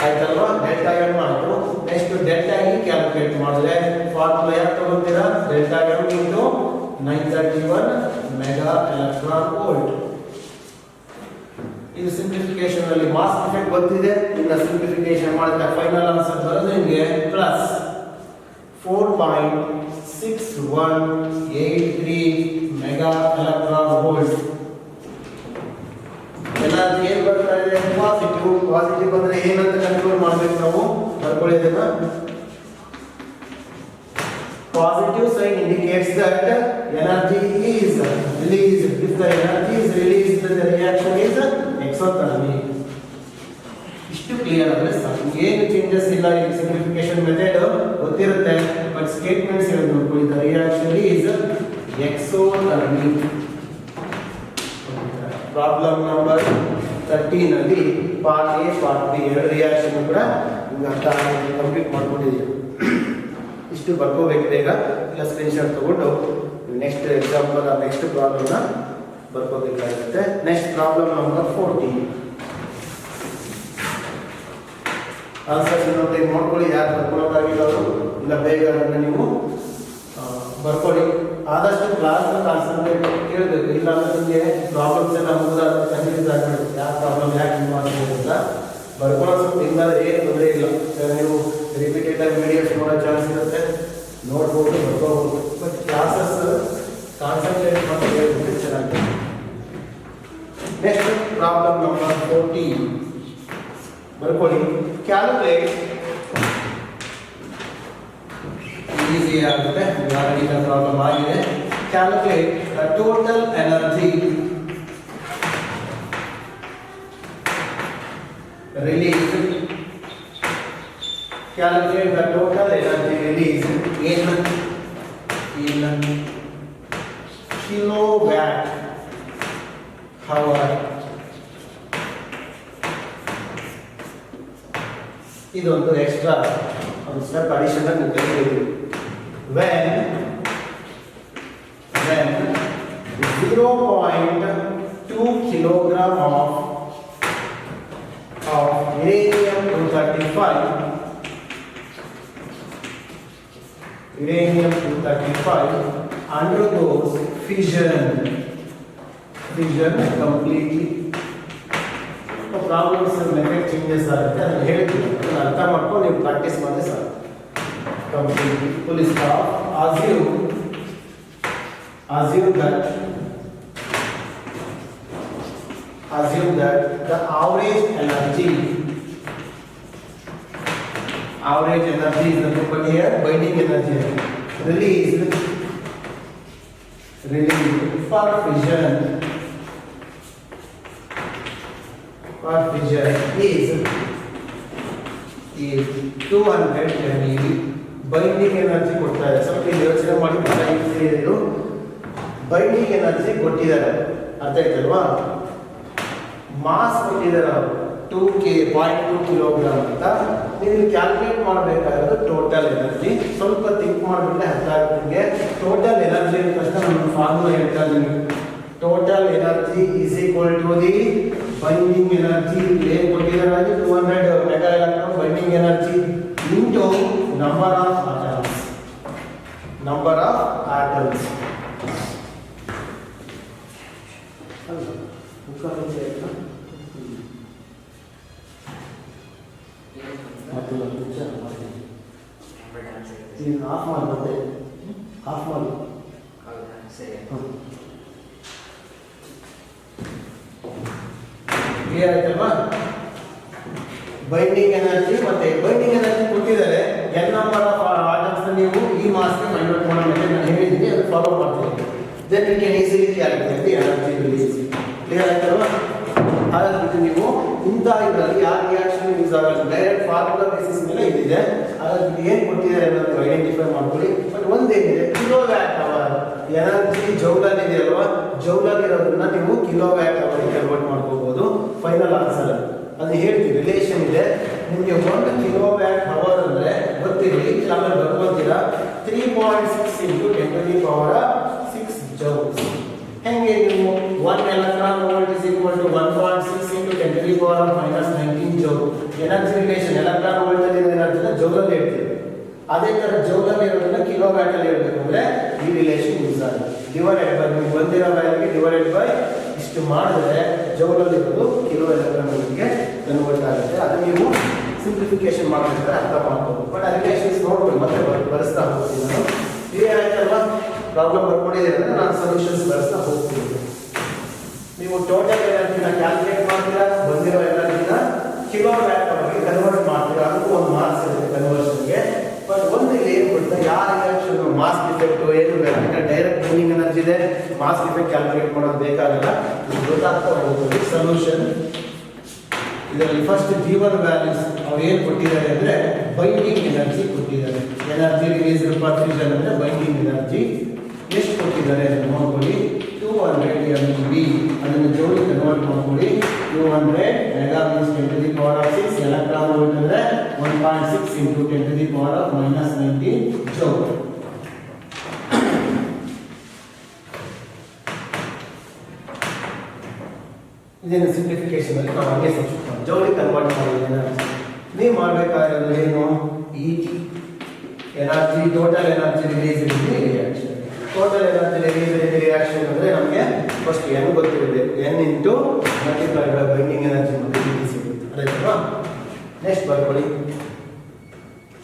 ಆಯ್ತಲ್ವಾ? ಡೆಲ್ಟಾ ಎಮ್ ಆಯಿತು. ನೆಕ್ಸ್ಟ್ ಡೆಲ್ಟಾ ಇ ಕ್ಯಾಲ್ಕುಲೇಟ್ ಮಾಡಿದ್ರೆ ಫಾರ್ಮುಲಾ ಯಾಕೆ ತಗೊಂತೀರಾ? Delta M into 931 mega electron volt. ಇದು ಸಿಂಪ್ಲಿಫಿಕೇಶನ್ ಅಲ್ಲಿ ಮಾಸ್ ಡಿಫೆಕ್ಟ್ ಬಂದಿದೆ. ಇನ್ನು ಸಿಂಪ್ಲಿಫಿಕೇಶನ್ ಮಾಡಿದ್ರೆ ಫೈನಲ್ ಆನ್ಸರ್ ಬರೋದು ನಿಮಗೆ plus 4.6183 mega electron volt. Energy ಏನು ಬರ್ತಾ ಇದೆ? ಪಾಸಿಟಿವ್. ಪಾಸಿಟಿವ್ ಬಂದ್ರೆ ಏನಂತ ಕಂಟ್ರೋಲ್ ಮಾಡಬೇಕು ನಾವು? ಬರ್ಕೊಳ್ಳಿ ಇದನ್ನ. Positive sign indicates that energy is released. If the energy is released, the reaction is exothermic. ಇಷ್ಟು ಕ್ಲಿಯರ್ ಆದರೆ ಸಾಕು. ಏನು ಚೇಂಜಸ್ ಇಲ್ಲ. ಈ ಸಿಂಪ್ಲಿಫಿಕೇಶನ್ ಮೆಥಡ್ ಗೊತ್ತಿರುತ್ತೆ, ಬಟ್ ಸ್ಟೇಟ್ಮೆಂಟ್ಸ್ ಏನು ನೋಡ್ಕೊಳ್ಳಿ. The reaction is exothermic. Problem number 13 ಅಲ್ಲಿ ಪಾರ್ಟ್ ಎ ಪಾರ್ಟ್ ಬಿ ಎರಡು ರಿಯಾಕ್ಷನ್ ಕೂಡ ನಿಮ್ಗೆ ಅರ್ಥ ಕಂಪ್ಲೀಟ್ ಮಾಡ್ಕೊಂಡಿದ್ದೀವಿ. ಇಷ್ಟು ಬರ್ಕೋಬೇಕು ಬೇಗ. ಇಲ್ಲ ಸ್ಕ್ರೀನ್ಶಾಟ್ ತಗೊಂಡು ನೆಕ್ಸ್ಟ್ ಎಕ್ಸಾಂಪಲ್ ನೆಕ್ಸ್ಟ್ ಪ್ರಾಬ್ಲಮ್ನ ಬರ್ಕೋಬೇಕಾಗುತ್ತೆ. Next problem number 14. ಆನ್ಸರ್ಸ್ ಇನ್ನೊಂದು ನೋಡ್ಕೊಳ್ಳಿ, ಯಾರು ಬರ್ಕೊಳ್ಳೋಕ್ಕಾಗಿರೋರು ಇಲ್ಲ ಬೇಗ ಅದನ್ನು ನೀವು ಬರ್ಕೊಳ್ಳಿ. ಆದಷ್ಟು ಕ್ಲಾಸ್ ಕಾನ್ಸಂಟ್ರೇಟ್ ಕೇಳಬೇಕು. ಇಲ್ಲ ಅಂದ್ರೆ ನಿಮಗೆ ಪ್ರಾಬ್ಲಮ್ಸ್ ಎಲ್ಲ ಮುಗಿದ ಕನ್ಫ್ಯೂಸ್ ಆಗಿಬಿಡುತ್ತೆ. ಯಾವ ಪ್ರಾಬ್ಲಮ್ ಯಾಕೆ ನೀವು ಮಾಡ್ಬೋದು ಅಂತ ಬರ್ಕೊಳ್ಳೋ ಸ್ವಲ್ಪ ಹಿಂಗಾದ್ರೆ ಏನು ತೊಂದರೆ ಇಲ್ಲ. ನೀವು ರಿಪೀಟೆಡ್ ಆಗಿ ವಿಡಿಯೋಸ್ ನೋಡೋ ಚಾನ್ಸ್ ಇರುತ್ತೆ, ನೋಡ್ಬೋದು, ಬರ್ಕೋಬೋದು. ಬಟ್ ಕ್ಲಾಸಸ್ ಕಾನ್ಸಂಟ್ರೇಟ್ ಮಾಡಿ ಹೇಳ್ಬಿಟ್ಟು ಚೆನ್ನಾಗಿದೆ. ನೆಕ್ಸ್ಟ್ ಪ್ರಾಬ್ಲಮ್ ನಂಬರ್ 14 ಬರ್ಕೊಳ್ಳಿ. ಕ್ಯಾಲ್ಕುಲೇಟ್. ಈಸಿ ಆಗುತ್ತೆ, ಆಲ್ರೆಡಿ ಪ್ರಾಬ್ಲಮ್ ಆಗಿದೆ. Calculate the total energy released. Calculate the total energy released in kilowatt hour. ಇದೊಂದು ಎಕ್ಸ್ಟ್ರಾ ಒಂದು ಸ್ಟೆಪ್ ಅಡಿಷನಲ್ ನೀವು ಕಲಿತೀವಿ. when 0.2 kilogram of uranium-235 undergoes fission completely. Problems method changes ಆಗುತ್ತೆ, ಅದನ್ನು ಹೇಳ್ತೀನಿ, ಅದನ್ನು ಅರ್ಥ ಮಾಡ್ಕೊಂಡು ನೀವು ಪ್ರಾಕ್ಟೀಸ್ ಮಾಡಿ sir. Completely full stop. assume that the average energy is nothing but here binding energy released for fission is 200 MeV. Binding energy ಕೊಡ್ತಾರೆ. ಸ್ವಲ್ಪ ಯೋಚನೆ ಮಾಡಿ ಇದು ಬೈಂಡಿಂಗ್ ಎನರ್ಜಿ ಕೊಟ್ಟಿದ್ದಾರೆ, ಅರ್ಥ ಆಯ್ತಲ್ವಾ? ಮಾಸ್ ಕೊಟ್ಟಿದ್ದಾರೆ 0.2 ಕಿಲೋಗ್ರಾಮ್ ಅಂತ. ನೀವು ಕ್ಯಾಲ್ಕುಲೇಟ್ ಮಾಡಬೇಕಾಗಿರೋದು ಟೋಟಲ್ ಎನರ್ಜಿ. ಸ್ವಲ್ಪ ಥಿಂಕ್ ಮಾಡಿಬಿಟ್ರೆ ಅರ್ಥ ಆಗುತ್ತೆ ನಿಮಗೆ. ಟೋಟಲ್ ಎನರ್ಜಿ ಅಂದ ತಕ್ಷಣ ನಮ್ಮ ಫಾರ್ಮುಲಾ ಹೇಳ್ತಾ ಇದ್ದೀನಿ. Total energy is equal to the binding energy. ಏನು ಕೊಟ್ಟಿದ್ದಾರೆ? 200 mega electron binding energy into number of atoms. Off ಮಾಡ್ಬೋದು, ಆಫ್ ಮಾಡಿ. ಕ್ಲಿಯರ್ ಆಯ್ತಲ್ವಾ? ಬೈಂಡಿಂಗ್ ಎನರ್ಜಿ ಮತ್ತೆ ಬೈಂಡಿಂಗ್ ಎನರ್ಜಿ ಕೊಟ್ಟಿದ್ದಾರೆ. ಎನ್ ನಂಬರ್ ಆಫ್ ಆಟಮ್ಸ್ ನೀವು ಈ ಮಾಸ್ಗೆ ಫೈಂಡ್ ಔಟ್ ಮಾಡೋ ಮೇಲೆ ನಾನು ಹೇಳಿದ್ದೀನಿ, ಅದು ಫಾಲೋ ಮಾಡ್ತೀನಿ. Then you can easily calculate the energy release. Clear ಆಯ್ತಲ್ವಾ? ಹಾಗಾಗಿ ನೀವು ಇಂಥ ಇದರಲ್ಲಿ ಯಾವ ರಿಯಾಕ್ಷನ್ ಯೂಸ್ ಆಗಲ್ಲ, ಡೈರೆಕ್ಟ್ ಫಾರ್ಮುಲಾ ಬೇಸಿಸ್ ಮೇಲೆ ಇದಿದೆ. ಹಾಗಾಗಿ ಏನು ಕೊಟ್ಟಿದ್ದಾರೆ ಅನ್ನೋದು ಐಡೆಂಟಿಫೈ ಮಾಡ್ಕೊಳ್ಳಿ. ಬಟ್ ಒಂದೇನಿದೆ, ಕಿಲೋವ್ಯಾಟ್ ಅವರ್ ಎನರ್ಜಿ ಜೌಲಲ್ಲಿ ಇದೆ ಅಲ್ವಾ? ಜೌಲಲ್ಲಿ ಇರೋದನ್ನ ನೀವು ಕಿಲೋವ್ಯಾಟ್ ಅವರ್ಗೆ ಕನ್ವರ್ಟ್ ಮಾಡ್ಕೋಬಹುದು. ಫೈನಲ್ ಆನ್ಸರ್ ಅದು ಹೇಳ್ತೀವಿ ರಿಲೇಷನ್ ಇದೆ ನಿಮಗೆ 1 ಕಿಲೋವ್ಯಾಟ್ ಅವರ್ ಅಂದರೆ ಗೊತ್ತಿರಲಿ ಆಮೇಲೆ ಬರ್ಬೋತೀರಾ 3.6 ಇಂಟು 10⁻6 ಜೌಲ್ಸ್. ಹೆಂಗೆ ನೀವು 1 electron volt is equal to 1.6 into 10⁻−19 joule. Energy relation electron volt ಅಲ್ಲಿ ಎನರ್ಜಿನ ಜೌಲಲ್ಲಿ ಹೇಳ್ತೀವಿ. ಅದೇ ತರ ಜೌಲಲ್ಲಿ ಇರೋದನ್ನ ಕಿಲೋವ್ಯಾಟ್ ಅಲ್ಲಿ ಹೇಳ್ಬೇಕು ಅಂದ್ರೆ ಈ ರಿಲೇಷನ್ ಯೂಸ್ ಆಗುತ್ತೆ. ಡಿವೈಡೆಡ್ ಬೈ ನೀವು ಬಂದಿರೋ ವ್ಯಾಲ್ಯೂಗೆ ಡಿವೈಡೆಡ್ ಬೈ ಇಷ್ಟು ಮಾಡಿದ್ರೆ ಜೌಲಲ್ಲಿ ಇರೋದು ಕಿಲೋ ಎಲೆಕ್ಟ್ರಾನ್ ವೋಲ್ಟ್ಗೆ ಕನ್ವರ್ಟ್ ಆಗುತ್ತೆ. ಅದು ನೀವು ಸಿಂಪ್ಲಿಫಿಕೇಶನ್ ಮಾಡಬೇಕಾದ್ರೆ ಅರ್ಥ ಮಾಡ್ಬೋದು. ಬಟ್ ಆ ರಿಲೇಷನ್ಸ್ ನೋಡ್ಬೋದು ಮತ್ತೆ ಬರೆಸ್ತಾ ಹೋಗ್ತೀನಿ ನಾನು. ಕ್ಲಿಯರ್ ಆಯ್ತಲ್ವಾ? ಪ್ರಾಬ್ಲಮ್ ಬರ್ಕೊಂಡಿದ್ದೀರ ಅಂದ್ರೆ ನಾನು ಸೊಲ್ಯೂಷನ್ಸ್ ಬರೆಸ್ತಾ ಹೋಗ್ತೀನಿ. ನೀವು ಟೋಟಲ್ ಎನರ್ಜಿನ ಕ್ಯಾಲ್ಕುಲೇಟ್ ಮಾಡ್ತೀರಾ, ಬಂದಿರೋ ಎನರ್ಜಿನ ಕಿಲೋವ್ಯಾಟ್ ಅವರ್ಗೆ ಕನ್ವರ್ಟ್ ಮಾಡ್ತೀರಾ. ಅದಕ್ಕೂ ಒಂದು ಮಾರ್ಕ್ಸ್ ಇರುತ್ತೆ ಕನ್ವರ್ಷನ್ಗೆ. ಬಟ್ ಒಂದು ಇಲ್ಲಿ ಏನು ಗೊತ್ತಾ, ಯಾವ ರಿಯಾಕ್ಷನ್ ಮಾಸ್ ಡಿಫೆಕ್ಟ್ ಏನು ಬೇಡ. ಡೈರೆಕ್ಟ್ ಮೂವಿಂಗ್ ಎನರ್ಜಿ ಇದೆ, ಮಾಸ್ ಡಿಫೆಕ್ಟ್ ಕ್ಯಾಲ್ಕುಲೇಟ್ ಮಾಡೋದು ಬೇಕಾಗಲ್ಲ. ಇದು ಗೊತ್ತಾಗ್ತಾ ಹೋಗ್ತದೆ. ಸೊಲ್ಯೂಷನ್ ಇದರಲ್ಲಿ ಫಸ್ಟ್ G1 ವ್ಯಾಲ್ಯೂಸ್ ಅವ್ರು ಏನು ಕೊಟ್ಟಿದ್ದಾರೆ ಅಂದರೆ ಬೈಂಡಿಂಗ್ ಎನರ್ಜಿ ಕೊಟ್ಟಿದ್ದಾರೆ. ಎನರ್ಜಿ ರಿಲೀಸ್ ಪರ್ ಫ್ಯೂಷನ್ ಅಂದರೆ ಬೈಂಡಿಂಗ್ ಎನರ್ಜಿ ಎಷ್ಟು ಕೊಟ್ಟಿದ್ದಾರೆ ಅಂತ ನೋಡ್ಕೊಳ್ಳಿ. 200 MeV ಅದನ್ನು ಜೌಲ್ ಕನ್ವರ್ಟ್ ಮಾಡ್ಕೊಳ್ಳಿ. 200 ಮೆಗಾ ಮೀನ್ಸ್ 10⁻6 ಎಲೆಕ್ಟ್ರಾನ್ ವೋಲ್ಟ್ ಅಂದರೆ 1.6 ಇಂಟು 10⁻−19 ಜೌಲ್. ಇದನ್ನು ಸಿಂಪ್ಲಿಫಿಕೇಶನ್ ಅಲ್ಲಿ ನಾವು ಹಾಗೆ ಜೌಲಿಗೆ ಕನ್ವರ್ಟ್ ಮಾಡಿದ್ದೀವಿ ಎನರ್ಜಿ. ನೀವು ಮಾಡಬೇಕಾಗಿರೋದು ಏನು, ET energy total energy release in the reaction. Total energy release in the reaction ಅಂದರೆ ನಮಗೆ ಫಸ್ಟ್ N ಗೊತ್ತಿರಬೇಕು. N into multiply by binding energy ಮತ್ತು ET ಸಿಗುತ್ತೆ. ಅಲ್ವಾ? ನೆಕ್ಸ್ಟ್ ಬರ್ಕೊಳ್ಳಿ.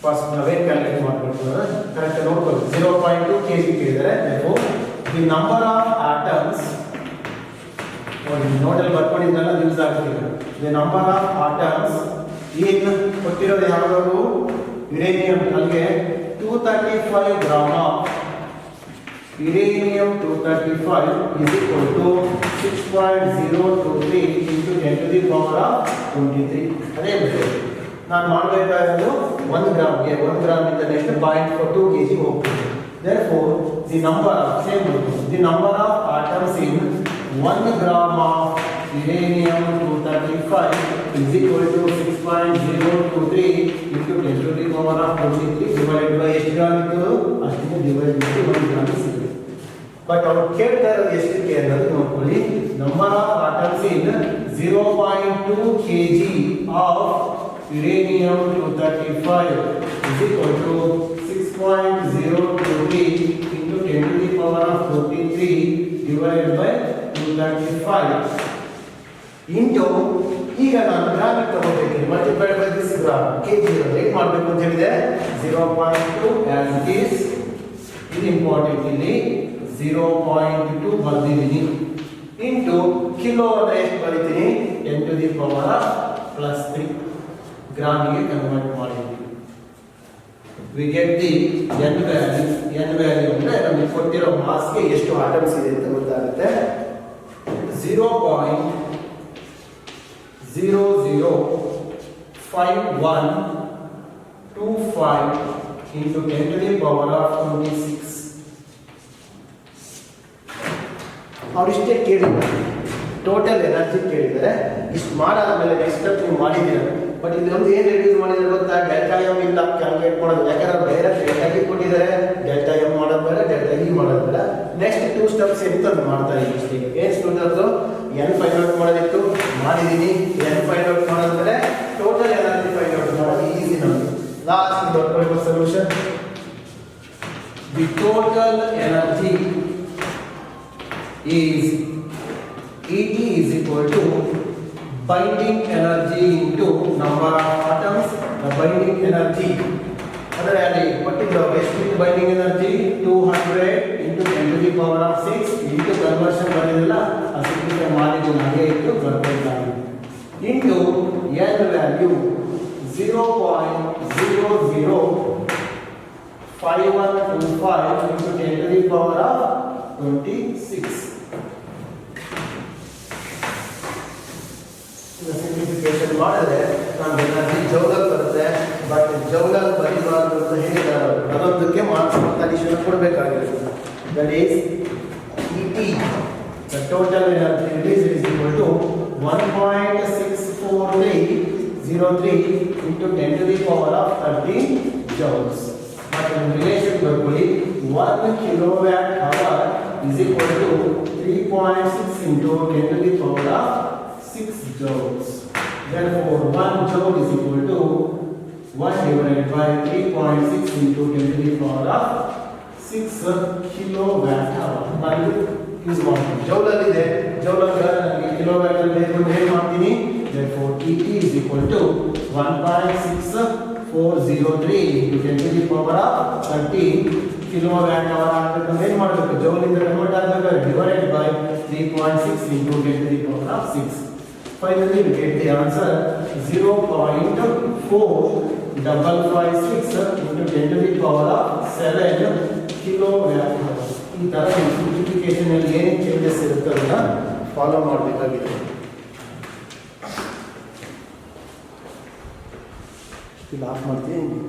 ಫಸ್ಟ್ ನಾವೇನು ಕ್ಯಾಲ್ಕುಲೇಟ್ ಮಾಡ್ಕೊಳ್ತೀವಿ ಕರೆಕ್ಟ್ ನೋಡ್ಕೊಳ್ಳಿ. 0.2 kg ಕೇಳಿದರೆ ದಿ ನಂಬರ್ ಆಫ್ ಆಟಮ್ಸ್ ನೋಟಲ್ಲಿ ಬರ್ಕೊಂಡಿದ್ದೆಲ್ಲ ಯೂಸ್ ಆಗ್ತಿದೆ. ದಿ ನಂಬರ್ ಆಫ್ ಆಟಮ್ಸ್ ಈಗ ಕೊಟ್ಟಿರೋದು ಯಾವ್ದಾದ್ರು ಯುರೇನಿಯಂ ಅಲ್ಲಿಗೆ 235 gram of uranium 235 is equal to 6.023 into 10⁻23. ಅದೇ ಬಿಟ್ಟು ನಾನು ಮಾಡಬೇಕಾಗಿರೋದು 1 ಗ್ರಾಮ್ಗೆ 1 ಗ್ರಾಮ್ ಇಂದ ನೆಕ್ಸ್ಟ್ 0.42 kg ಹೋಗ್ತದೆ. therefore the number of same the number of atoms in 1 gram of uranium 235 is equal to 6.023 into 10⁻23 divided by ಎಷ್ಟು ಗ್ರಾಮ್ ಇತ್ತು ಅಷ್ಟನ್ನು ಡಿವೈಡ್ ಮಾಡಿ 1 ಗ್ರಾಮ್ ಸಿಗುತ್ತೆ. ಬಟ್ ಅವ್ರು ಕೇಳ್ತಾ ಇರೋದು ಎಷ್ಟಕ್ಕೆ ಅನ್ನೋದು ನೋಡ್ಕೊಳ್ಳಿ. Number of atoms in 0.2 kg of uranium 235 is equal to 6.023 into 10⁻43 divided by 235 into ಈಗ ನಾನು ಗ್ರಾಮಿಗೆ ತಗೋಬೇಕು. Multiplied by this gram kg rate ಮಾಡಬೇಕು ಅಂತ ಹೇಳಿದೆ. 0.2 ಆಸ್ ಇಟ್ ಈಸ್. ಇದು ಇಂಪಾರ್ಟೆಂಟ್. ಇಲ್ಲಿ 0.2 ಬರ್ದಿದ್ದೀನಿ ಇಂಟು ಕಿಲೋ ಅಂದ್ರೆ ಎಷ್ಟು ಬರೀತೀನಿ 10⁻+3 ಗ್ರಾಮಿಗೆ ಕನ್ವರ್ಟ್ ಮಾಡಿದ್ದೀನಿ. We get the n value. n value ಅಂದ್ರೆ ನಮಗೆ ಕೊಟ್ಟಿರೋ ಮಾಸ್ಗೆ ಎಷ್ಟು ಆಟಮ್ಸ್ ಇದೆ ಅಂತ ಗೊತ್ತಾಗುತ್ತೆ. 0.005125 into 10⁻26. ಅವರಿಷ್ಟೇ ಕೇಳಿದ್ದಾರೆ, ಟೋಟಲ್ ಎನರ್ಜಿ ಕೇಳಿದ್ದಾರೆ. ಇಷ್ಟು ಮಾಡಾದ್ಮೇಲೆ ನೆಕ್ಸ್ಟ್ ಸ್ಟೆಪ್ ನೀವು ಮಾಡಿದ್ದೀರ. ಬಟ್ ಇದೊಂದು ಏನು ರೆಡ್ಯೂಸ್ ಮಾಡಿದ್ರೆ ಗೊತ್ತಾ, ಡೆಲ್ಟಾ ಎಮ್ ಇಲ್ಲ ಕ್ಯಾಲ್ಕುಲೇಟ್ ಮಾಡೋದು. ಯಾಕಂದ್ರೆ ಡೈರೆಕ್ಟ್ ಡೆಲ್ಟಾ ಟಿ ಕೊಟ್ಟಿದ್ದಾರೆ, ಡೆಲ್ಟಾ ಎಮ್ ಮಾಡೋದು ಬೇಡ, ಡೆಲ್ಟಾ ಇ ಮಾಡೋದು ಬೇಡ. ನೆಕ್ಸ್ಟ್ 2 ಸ್ಟೆಪ್ಸ್ ಎಂತದ್ದು ಮಾಡ್ತಾರೆ ಇಷ್ಟೇ. ಏನು ಸ್ಟೂಡೆಂಟ್ಸು n ಫೈಂಡ್ ಔಟ್ ಮಾಡೋದಿತ್ತು, ಮಾಡಿದ್ದೀನಿ. n ಫೈಂಡ್ ಔಟ್ ಮಾಡೋದ್ಮೇಲೆ ಟೋಟಲ್ ಎನರ್ಜಿ ಫೈಂಡ್ ಔಟ್ ಮಾಡೋದು ಈಸಿ ನಮಗೆ. ಲಾಸ್ಟ್ ದೊಡ್ಡ solution. The total energy is ET is equal to binding energy into number of atoms. The binding energy ಅಂದರೆ ಅಲ್ಲಿ ಕೊಟ್ಟಿದ್ದು ಎಷ್ಟು binding energy 200 into 10⁻6 into conversion ಬಂದಿರಲಿಲ್ಲ, ಆ ಸಿಂಪ್ಲಿಫೈ ಮಾಡಿದ್ದು ಹಾಗೆ ಇಟ್ಟು ಬರ್ಬೇಕಾಗಿದೆ. Into n value 0.005125 into 10⁻26. Simplification ಮಾಡಿದ್ರೆ ನಮ್ಗೆ ಎನರ್ಜಿ ಜೌಲಲ್ಲಿ ಬರುತ್ತೆ. ಬಟ್ ಜೌಲಲ್ಲಿ ಬರೀಬಾರ್ದು ಅಂತ ಹೇಳಿದ್ದಾರೆ. ಅದೊಂದಕ್ಕೆ ಮಾರ್ಕ್ಸ್ ಅಡಿಷನ್ ಕೊಡಬೇಕಾಗಿರುತ್ತೆ. That is ET, the total energy release is equal to 1.64 0.4303 into 10 to the power of 13 joules. But in relation ಬರ್ಕೊಳ್ಳಿ 1 kilowatt hour is equal to 3.6 into 10 to the power of 6 joules. Therefore 1 joule is equal to 1 divided by 3.6 into 10 to the power of 6 kilowatt hour. ನಾನು ಯೂಸ್ ಮಾಡ್ತೀನಿ ಜೌಲ್ ಅಲ್ಲಿ ಇದೆ ಜೌಲ್ ಅಲ್ಲಿ ಕಿಲೋವ್ಯಾಟ್ ಅಲ್ಲಿ ಏನು ಮಾಡ್ತೀನಿ. Therefore ET is equal to 1.6403 into 10 to the power of 13 kilowatt hour ಆಗಬೇಕಂದ್ರೆ ಏನು ಮಾಡಬೇಕು ಜೌಲ್ ಇಂದ ಕನ್ವರ್ಟ್ ಆಗಬೇಕಾದ್ರೆ divided by 3.6 into 10 to the power of 6. Finally we get the answer 0.4556 into 10 to the power of 7 kilowatt hour. ಈ ತರ ಸಿಂಪ್ಲಿಫಿಕೇಶನ್ ಅಲ್ಲಿ ಏನು ಚೇಂಜಸ್ ಇರುತ್ತೆ ಅದನ್ನ ಫಾಲೋ ಮಾಡಬೇಕಾಗಿದೆ. ಇಲ್ಲಿ ಆಫ್ ಮಾಡ್ತೀನಿ.